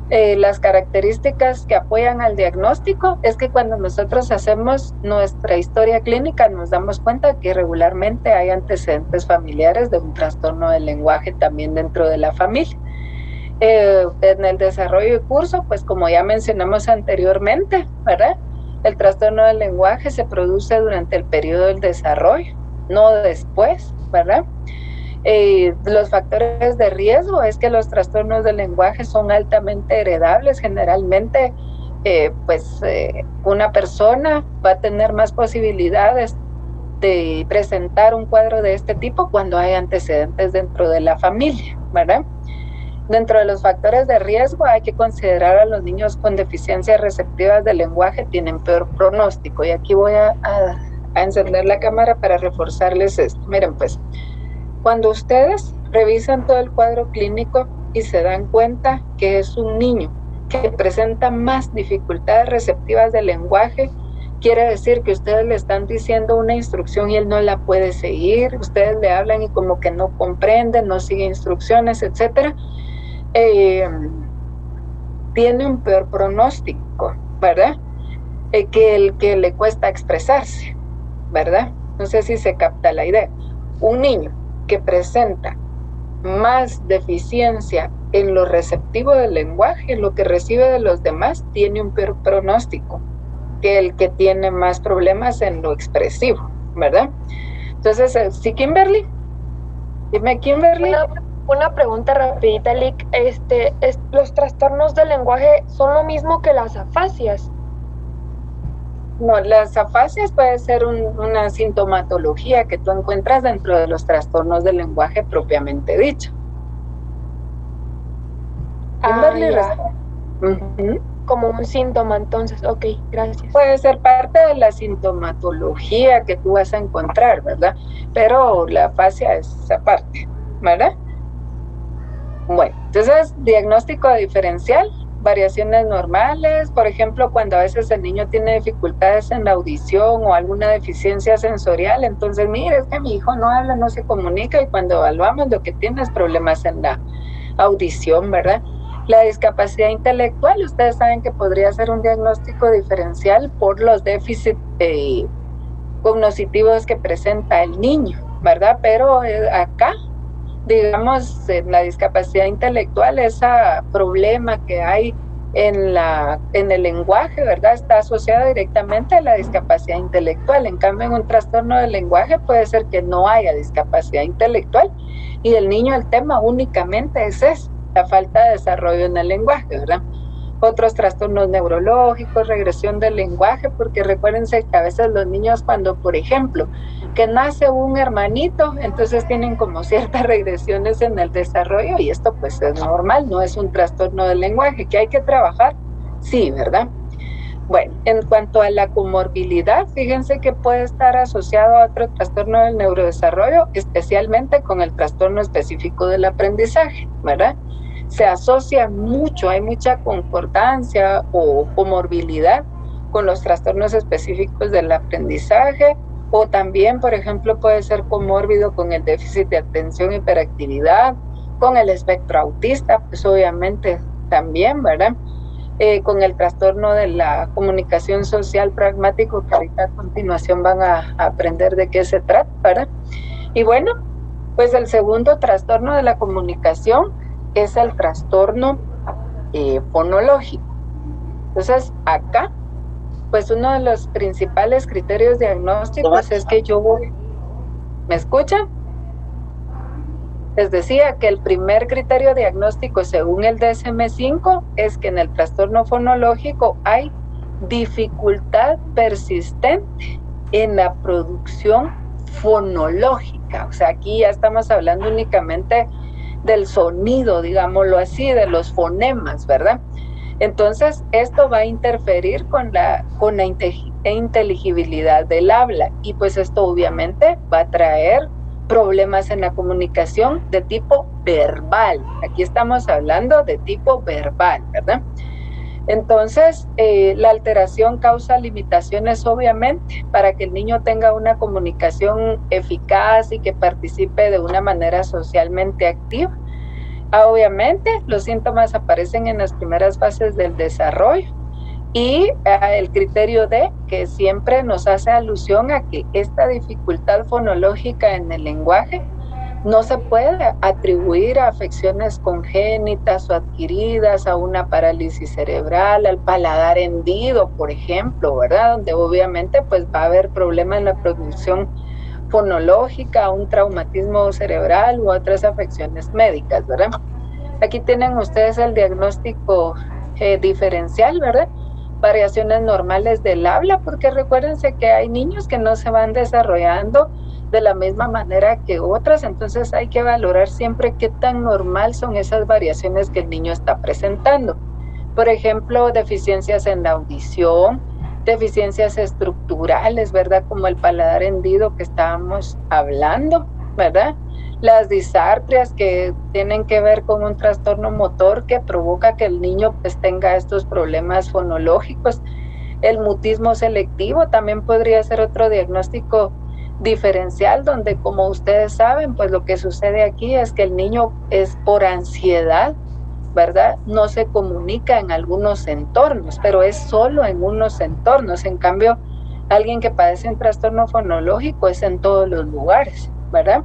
Las características que apoyan al diagnóstico es que cuando nosotros hacemos nuestra historia clínica nos damos cuenta que regularmente hay antecedentes familiares de un trastorno del lenguaje también dentro de la familia. En el desarrollo de curso, pues como ya mencionamos anteriormente, ¿verdad? El trastorno del lenguaje se produce durante el periodo del desarrollo, no después, ¿verdad? Los factores de riesgo es que los trastornos del lenguaje son altamente heredables. Generalmente, una persona va a tener más posibilidades de presentar un cuadro de este tipo cuando hay antecedentes dentro de la familia, ¿verdad? Dentro de los factores de riesgo hay que considerar a los niños con deficiencias receptivas del lenguaje, tienen peor pronóstico. Y aquí voy a encender la cámara para reforzarles esto. Miren, pues, cuando ustedes revisan todo el cuadro clínico y se dan cuenta que es un niño que presenta más dificultades receptivas del lenguaje, quiere decir que ustedes le están diciendo una instrucción y él no la puede seguir, ustedes le hablan y como que no comprende, no sigue instrucciones, etcétera. Tiene un peor pronóstico, ¿verdad? Que el que le cuesta expresarse, ¿verdad? No sé si se capta la idea. Un niño que presenta más deficiencia en lo receptivo del lenguaje, en lo que recibe de los demás, tiene un peor pronóstico que el que tiene más problemas en lo expresivo, ¿verdad? Entonces, sí, Kimberly. Dime, Kimberly. Una pregunta rapidita, Lick. ¿Los trastornos del lenguaje son lo mismo que las afasias? No, las afasias puede ser una sintomatología que tú encuentras dentro de los trastornos del lenguaje propiamente dicho. Como un síntoma, entonces, ok, gracias. Puede ser parte de la sintomatología que tú vas a encontrar, ¿verdad? Pero la afasia es aparte, ¿verdad? Bueno, entonces, diagnóstico diferencial, variaciones normales, por ejemplo, cuando a veces el niño tiene dificultades en la audición o alguna deficiencia sensorial, entonces, mire, es que mi hijo no habla, no se comunica, y cuando evaluamos lo que tiene es problemas en la audición, ¿verdad? La discapacidad intelectual, ustedes saben que podría ser un diagnóstico diferencial por los déficits cognitivos que presenta el niño, ¿verdad? Pero acá, digamos, en la discapacidad intelectual, ese problema que hay en el lenguaje, ¿verdad? Está asociada directamente a la discapacidad intelectual. En cambio, en un trastorno del lenguaje puede ser que no haya discapacidad intelectual y el niño el tema únicamente es eso, la falta de desarrollo en el lenguaje, ¿verdad? Otros trastornos neurológicos, regresión del lenguaje, porque recuérdense que a veces los niños cuando, por ejemplo, que nace un hermanito, entonces tienen como ciertas regresiones en el desarrollo y esto pues es normal, no es un trastorno del lenguaje, que hay que trabajar, sí, ¿verdad? Bueno, en cuanto a la comorbilidad, fíjense que puede estar asociado a otro trastorno del neurodesarrollo, especialmente con el trastorno específico del aprendizaje, ¿verdad? Se asocia mucho, hay mucha concordancia o comorbilidad con los trastornos específicos del aprendizaje, o también, por ejemplo, puede ser comórbido con el déficit de atención, hiperactividad, con el espectro autista, pues obviamente también, ¿verdad? Con el trastorno de la comunicación social pragmático, que ahorita a continuación van a aprender de qué se trata, ¿verdad? Y bueno, pues el segundo trastorno de la comunicación es el trastorno fonológico. Entonces, acá, pues uno de los principales criterios diagnósticos es que yo voy... ¿Me escuchan? Les decía que el primer criterio diagnóstico según el DSM-5 es que en el trastorno fonológico hay dificultad persistente en la producción fonológica. O sea, aquí ya estamos hablando únicamente del sonido, digámoslo así, de los fonemas, ¿verdad? Entonces, esto va a interferir con la inteligibilidad del habla y pues esto obviamente va a traer problemas en la comunicación de tipo verbal. Aquí estamos hablando de tipo verbal, ¿verdad? Entonces, la alteración causa limitaciones, obviamente, para que el niño tenga una comunicación eficaz y que participe de una manera socialmente activa. Obviamente, los síntomas aparecen en las primeras fases del desarrollo y el criterio D, que siempre nos hace alusión a que esta dificultad fonológica en el lenguaje no se puede atribuir a afecciones congénitas o adquiridas, a una parálisis cerebral, al paladar hendido, por ejemplo, ¿verdad? Donde obviamente pues va a haber problemas en la producción fonológica, un traumatismo cerebral u otras afecciones médicas, ¿verdad? Aquí tienen ustedes el diagnóstico diferencial, ¿verdad? Variaciones normales del habla, porque recuérdense que hay niños que no se van desarrollando de la misma manera que otras, entonces hay que valorar siempre qué tan normal son esas variaciones que el niño está presentando. Por ejemplo, deficiencias en la audición, deficiencias estructurales, ¿verdad? Como el paladar hendido que estábamos hablando, ¿verdad? Las disartrias que tienen que ver con un trastorno motor que provoca que el niño pues tenga estos problemas fonológicos. El mutismo selectivo también podría ser otro diagnóstico diferencial, donde como ustedes saben, pues lo que sucede aquí es que el niño es por ansiedad, ¿verdad? No se comunica en algunos entornos, pero es solo en unos entornos. En cambio, alguien que padece un trastorno fonológico es en todos los lugares, ¿verdad?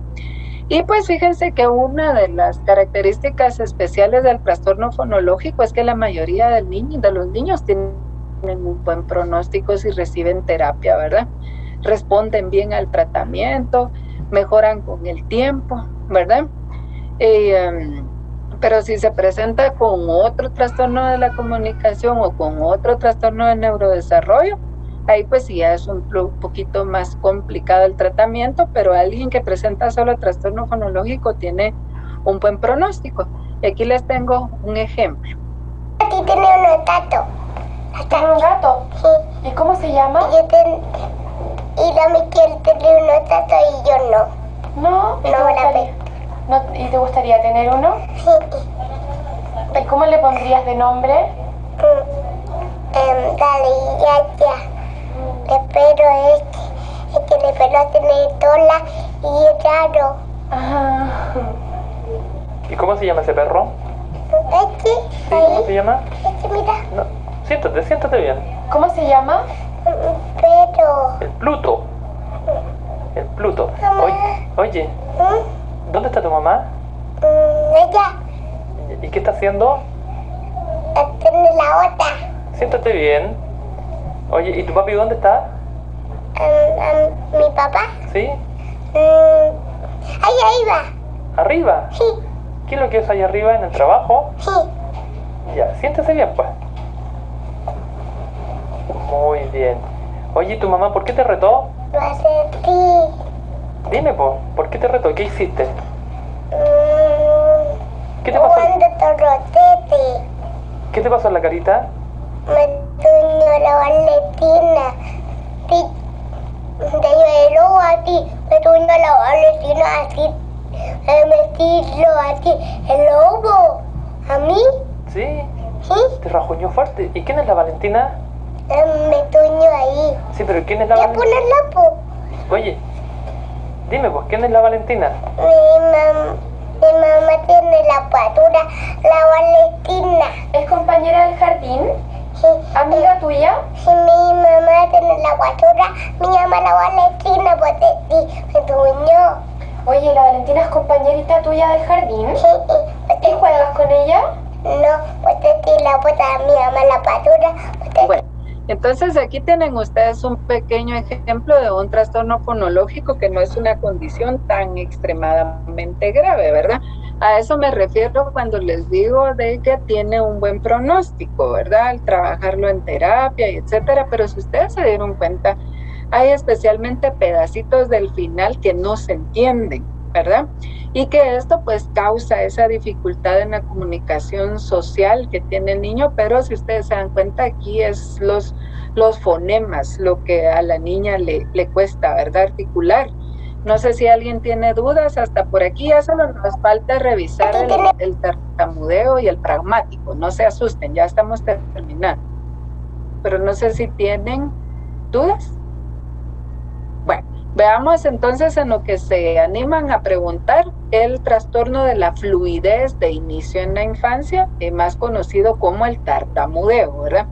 Y pues fíjense que una de las características especiales del trastorno fonológico es que la mayoría de los niños tienen un buen pronóstico si reciben terapia, ¿verdad? Responden bien al tratamiento, mejoran con el tiempo, ¿verdad? Pero si se presenta con otro trastorno de la comunicación o con otro trastorno de neurodesarrollo, ahí pues sí ya es un poquito más complicado el tratamiento, pero alguien que presenta solo trastorno fonológico tiene un buen pronóstico. Y aquí les tengo un ejemplo. Aquí tiene un gato. ¿Tiene un gato? Sí. ¿Y cómo se llama? Y la Miquel tiene un gato y yo no. ¿No? ¿Y te gustaría tener uno? Sí. ¿Y cómo le pondrías de nombre? Dale, ya. Pero es que le pelo tiene tola y es raro. Ajá. ¿Y cómo se llama ese perro? ¿Sí? ¿Cómo se llama? Mira. No. Siéntate bien. ¿Cómo se llama? Pero... El Pluto. Oye. ¿Dónde está tu mamá? Ella. ¿Y qué está haciendo? Está en la otra. Siéntate bien. Oye, ¿y tu papi dónde está? Mi papá. ¿Sí? Ahí arriba. ¿Arriba? Sí. ¿Qué es lo que es ahí arriba en el trabajo? Sí. Ya, siéntese bien, pues. Muy bien. Oye, ¿y tu mamá por qué te retó? Lo sentí. Dime, pues, ¿por qué te retó? ¿Qué hiciste? ¿Qué te pasó? Jugando torrotete. ¿Qué te pasó en la carita? Me tuñó la Valentina. Sí. Te lloró a ti. Me tuñó la Valentina a ti. Me tiró a ti. El lobo. ¿A mí? Sí. ¿Sí? Te rajuñó fuerte. ¿Y quién es la Valentina? Me tuñó ahí. Sí, pero ¿quién es la Voy a Valentina? ponerla, po. Oye, dime, pues, ¿quién es la Valentina? Mi mamá tiene la patura, la Valentina. ¿Es compañera del jardín? Sí. ¿Amiga tuya? Sí, mi mamá tiene la patura, mi mamá la Valentina, pues me tuñó. Oye, ¿la Valentina es compañerita tuya del jardín? Sí, ¿Y juegas con ella? No, pues la bota mi mamá la patura. Bueno, entonces aquí tienen ustedes un pequeño ejemplo de un trastorno fonológico que no es una condición tan extremadamente grave, ¿verdad? A eso me refiero cuando les digo de que tiene un buen pronóstico, ¿verdad? Al trabajarlo en terapia y etcétera, pero si ustedes se dieron cuenta, hay especialmente pedacitos del final que no se entienden, ¿verdad? Y que esto pues causa esa dificultad en la comunicación social que tiene el niño, pero si ustedes se dan cuenta aquí es los fonemas lo que a la niña le cuesta, ¿verdad? Articular. No sé si alguien tiene dudas hasta por aquí, ya solo nos falta revisar el tartamudeo y el pragmático, no se asusten, ya estamos terminando. Pero no sé si tienen dudas. Bueno, veamos entonces en lo que se animan a preguntar el trastorno de la fluidez de inicio en la infancia, más conocido como el tartamudeo, ¿verdad?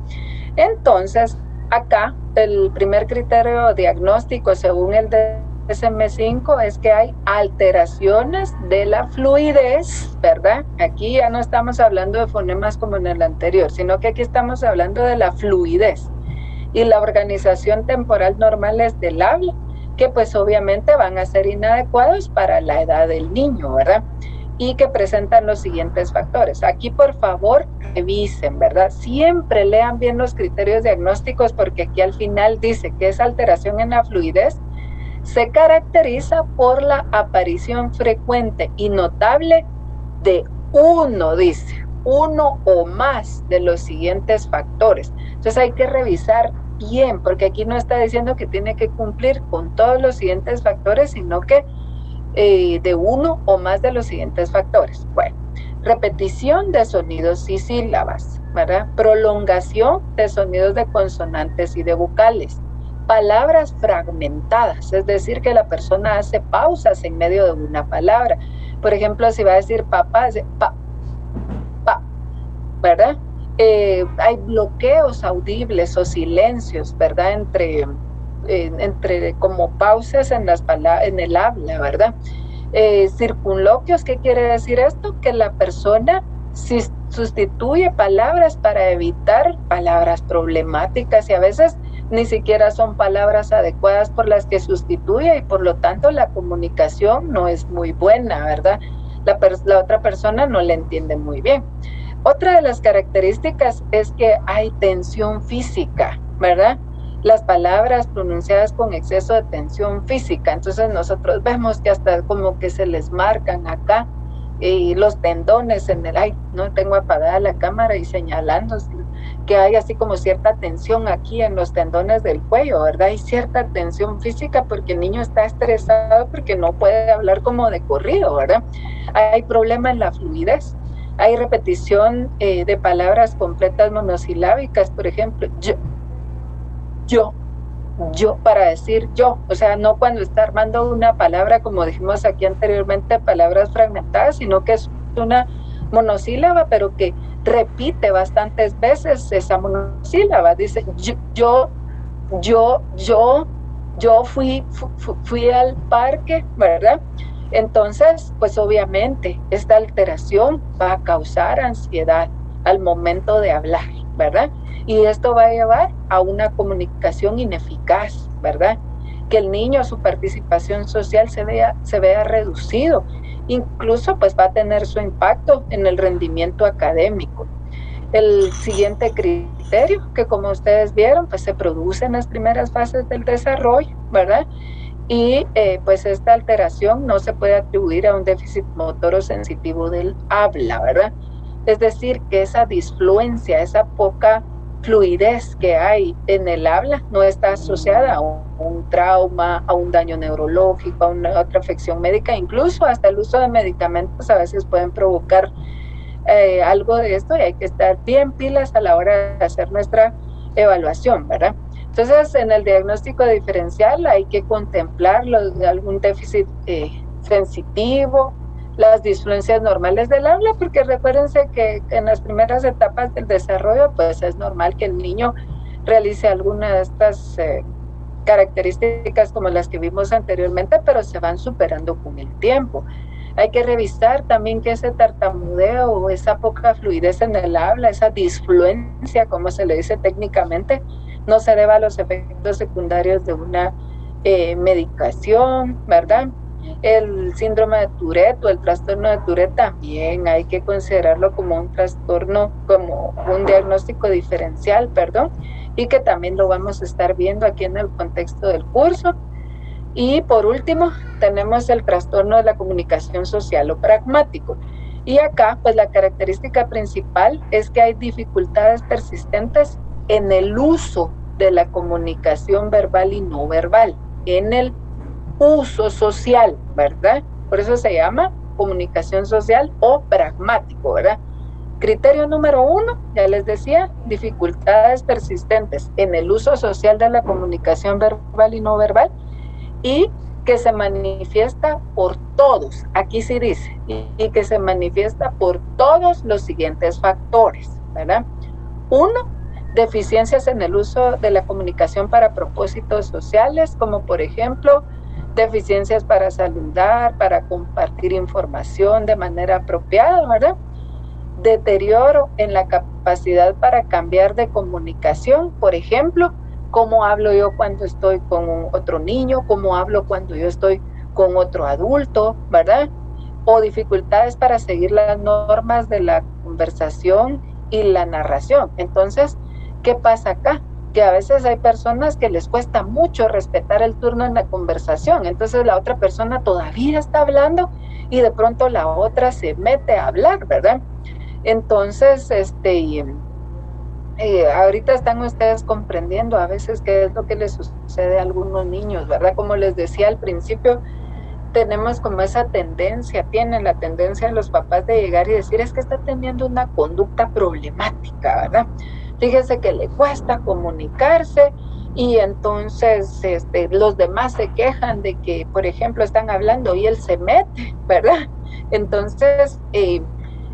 Entonces, acá el primer criterio diagnóstico según el DSM-5 es que hay alteraciones de la fluidez, ¿verdad? Aquí ya no estamos hablando de fonemas como en el anterior, sino que aquí estamos hablando de la fluidez y la organización temporal normales del habla, que pues obviamente van a ser inadecuados para la edad del niño, ¿verdad? Y que presentan los siguientes factores. Aquí por favor revisen, ¿verdad? Siempre lean bien los criterios diagnósticos porque aquí al final dice que esa alteración en la fluidez se caracteriza por la aparición frecuente y notable de uno o más de los siguientes factores. Entonces hay que revisar bien, porque aquí no está diciendo que tiene que cumplir con todos los siguientes factores, sino que de uno o más de los siguientes factores. Bueno, repetición de sonidos y sílabas, ¿verdad? Prolongación de sonidos de consonantes y de vocales. Palabras fragmentadas, es decir, que la persona hace pausas en medio de una palabra. Por ejemplo, si va a decir papá, dice pa, ¿verdad? Hay bloqueos audibles o silencios, ¿verdad? Entre como pausas en el habla, ¿verdad? Circunloquios, ¿qué quiere decir esto? Que la persona sustituye palabras para evitar palabras problemáticas y a veces ni siquiera son palabras adecuadas por las que sustituye y por lo tanto la comunicación no es muy buena, ¿verdad? La otra persona no le entiende muy bien. Otra de las características es que hay tensión física, ¿verdad? Las palabras pronunciadas con exceso de tensión física, entonces nosotros vemos que hasta como que se les marcan acá los tendones en el no tengo apagada la cámara y señalando que hay así como cierta tensión aquí en los tendones del cuello, ¿verdad? Hay cierta tensión física porque el niño está estresado porque no puede hablar como de corrido, ¿verdad? Hay problema en la fluidez. Hay repetición de palabras completas monosilábicas, por ejemplo, yo, para decir yo, o sea, no cuando está armando una palabra, como dijimos aquí anteriormente, palabras fragmentadas, sino que es una monosílaba, pero que repite bastantes veces esa monosílaba, dice yo fui al parque, ¿verdad? Entonces, pues obviamente esta alteración va a causar ansiedad al momento de hablar, ¿verdad? Y esto va a llevar a una comunicación ineficaz, ¿verdad? Que el niño, su participación social se vea reducido. Incluso pues va a tener su impacto en el rendimiento académico. El siguiente criterio, que como ustedes vieron, pues se produce en las primeras fases del desarrollo, ¿verdad? Y pues esta alteración no se puede atribuir a un déficit motor o sensitivo del habla, ¿verdad? Es decir, que esa disfluencia, esa poca fluidez que hay en el habla no está asociada a un trauma, a un daño neurológico, a una otra afección médica, incluso hasta el uso de medicamentos a veces pueden provocar algo de esto, y hay que estar bien pilas a la hora de hacer nuestra evaluación, ¿verdad? Entonces, en el diagnóstico diferencial hay que contemplar algún déficit sensitivo, las disfluencias normales del habla, porque recuérdense que en las primeras etapas del desarrollo, pues es normal que el niño realice alguna de estas características como las que vimos anteriormente, pero se van superando con el tiempo. Hay que revisar también que ese tartamudeo o esa poca fluidez en el habla, esa disfluencia, como se le dice técnicamente, no se deba a los efectos secundarios de una medicación, ¿verdad? El síndrome de Tourette o el trastorno de Tourette también hay que considerarlo como un trastorno, como un diagnóstico diferencial, perdón, y que también lo vamos a estar viendo aquí en el contexto del curso. Y por último, tenemos el trastorno de la comunicación social o pragmático. Y acá, pues la característica principal es que hay dificultades persistentes en el uso de la comunicación verbal y no verbal, en el uso social, ¿verdad? Por eso se llama comunicación social o pragmático, ¿verdad? Criterio número 1, ya les decía, dificultades persistentes en el uso social de la comunicación verbal y no verbal, y que se manifiesta por todos, aquí sí dice, y que se manifiesta por todos los siguientes factores, ¿verdad? 1, deficiencias en el uso de la comunicación para propósitos sociales, como por ejemplo, deficiencias para saludar, para compartir información de manera apropiada, ¿verdad? Deterioro en la capacidad para cambiar de comunicación, por ejemplo, cómo hablo yo cuando estoy con otro niño, cómo hablo cuando yo estoy con otro adulto, ¿verdad? O dificultades para seguir las normas de la conversación y la narración. Entonces, ¿qué pasa acá? Que a veces hay personas que les cuesta mucho respetar el turno en la conversación, entonces la otra persona todavía está hablando y de pronto la otra se mete a hablar, ¿verdad? Entonces, ahorita están ustedes comprendiendo a veces qué es lo que les sucede a algunos niños, ¿verdad? Como les decía al principio, tenemos como esa tendencia, tienen la tendencia de los papás de llegar y decir, es que está teniendo una conducta problemática, ¿verdad? Fíjese que le cuesta comunicarse y entonces los demás se quejan de que, por ejemplo, están hablando y él se mete, ¿verdad? Entonces,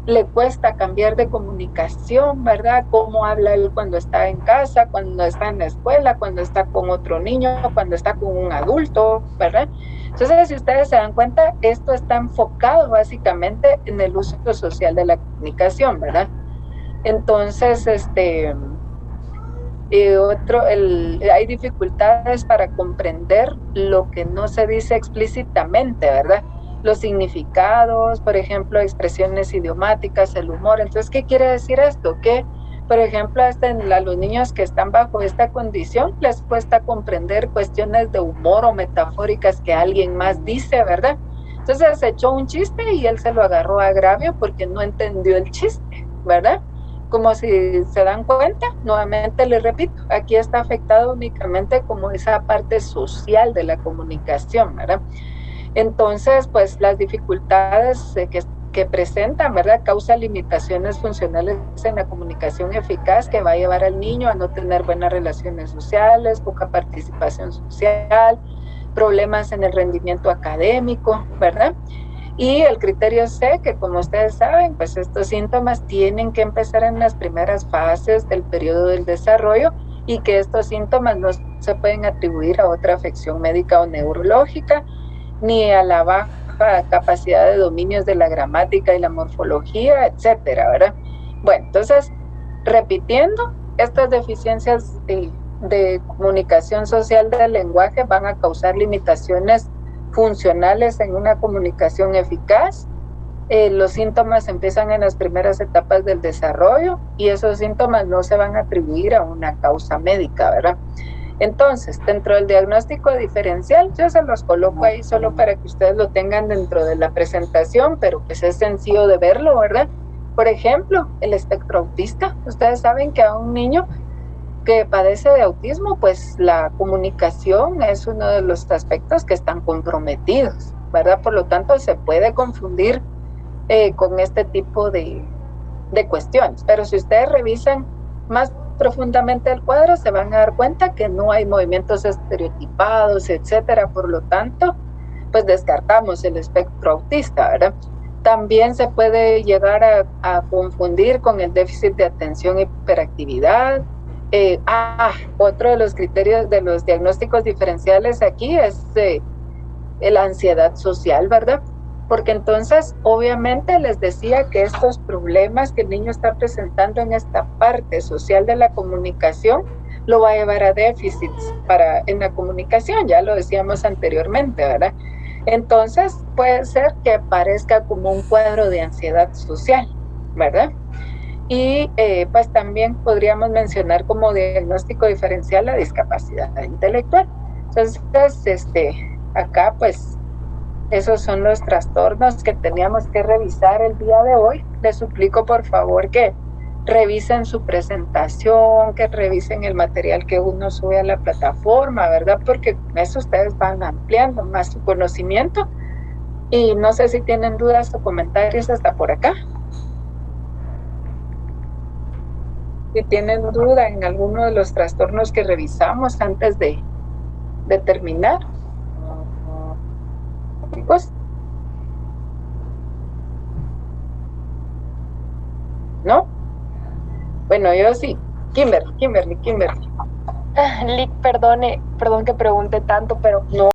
le cuesta cambiar de comunicación, ¿verdad? Cómo habla él cuando está en casa, cuando está en la escuela, cuando está con otro niño, cuando está con un adulto, ¿verdad? Entonces, si ustedes se dan cuenta, esto está enfocado básicamente en el uso social de la comunicación, ¿verdad? Entonces, hay dificultades para comprender lo que no se dice explícitamente, ¿verdad? Los significados, por ejemplo, expresiones idiomáticas, el humor. Entonces, ¿qué quiere decir esto? Que, por ejemplo, hasta a los niños que están bajo esta condición les cuesta comprender cuestiones de humor o metafóricas que alguien más dice, ¿verdad? Entonces se echó un chiste y él se lo agarró a agravio porque no entendió el chiste, ¿verdad? Como si se dan cuenta, nuevamente les repito, aquí está afectado únicamente como esa parte social de la comunicación, ¿verdad? Entonces, pues las dificultades que presentan, ¿verdad? Causa limitaciones funcionales en la comunicación eficaz que va a llevar al niño a no tener buenas relaciones sociales, poca participación social, problemas en el rendimiento académico, ¿verdad? Y el criterio C, que como ustedes saben, pues estos síntomas tienen que empezar en las primeras fases del periodo del desarrollo y que estos síntomas no se pueden atribuir a otra afección médica o neurológica, ni a la baja capacidad de dominios de la gramática y la morfología, etcétera, ¿verdad? Bueno, entonces, repitiendo, estas deficiencias de comunicación social del lenguaje van a causar limitaciones funcionales en una comunicación eficaz. Los síntomas empiezan en las primeras etapas del desarrollo y esos síntomas no se van a atribuir a una causa médica, ¿verdad? Entonces, dentro del diagnóstico diferencial, yo se los coloco ahí solo para que ustedes lo tengan dentro de la presentación, pero pues es sencillo de verlo, ¿verdad? Por ejemplo, el espectro autista. Ustedes saben que a un niño que padece de autismo, pues la comunicación es uno de los aspectos que están comprometidos, ¿verdad? Por lo tanto, se puede confundir con este tipo de cuestiones. Pero si ustedes revisan más profundamente el cuadro, se van a dar cuenta que no hay movimientos estereotipados, etcétera. Por lo tanto, pues descartamos el espectro autista, ¿verdad? También se puede llegar a confundir con el déficit de atención y hiperactividad. Otro de los criterios de los diagnósticos diferenciales aquí es la ansiedad social, ¿verdad? Porque entonces, obviamente, les decía que estos problemas que el niño está presentando en esta parte social de la comunicación lo va a llevar a déficits en la comunicación, ya lo decíamos anteriormente, ¿verdad? Entonces, puede ser que parezca como un cuadro de ansiedad social, ¿verdad? Y pues también podríamos mencionar como diagnóstico diferencial la discapacidad intelectual. Entonces, acá pues esos son los trastornos que teníamos que revisar el día de hoy. Les suplico por favor que revisen su presentación, que revisen el material que uno sube a la plataforma, ¿verdad? Porque con eso ustedes van ampliando más su conocimiento. Y no sé si tienen dudas o comentarios hasta por acá. Si tienen duda en alguno de los trastornos que revisamos antes de terminar. Chicos, ¿no? Bueno, yo sí. Kimberly. Lick, perdón que pregunte tanto, pero no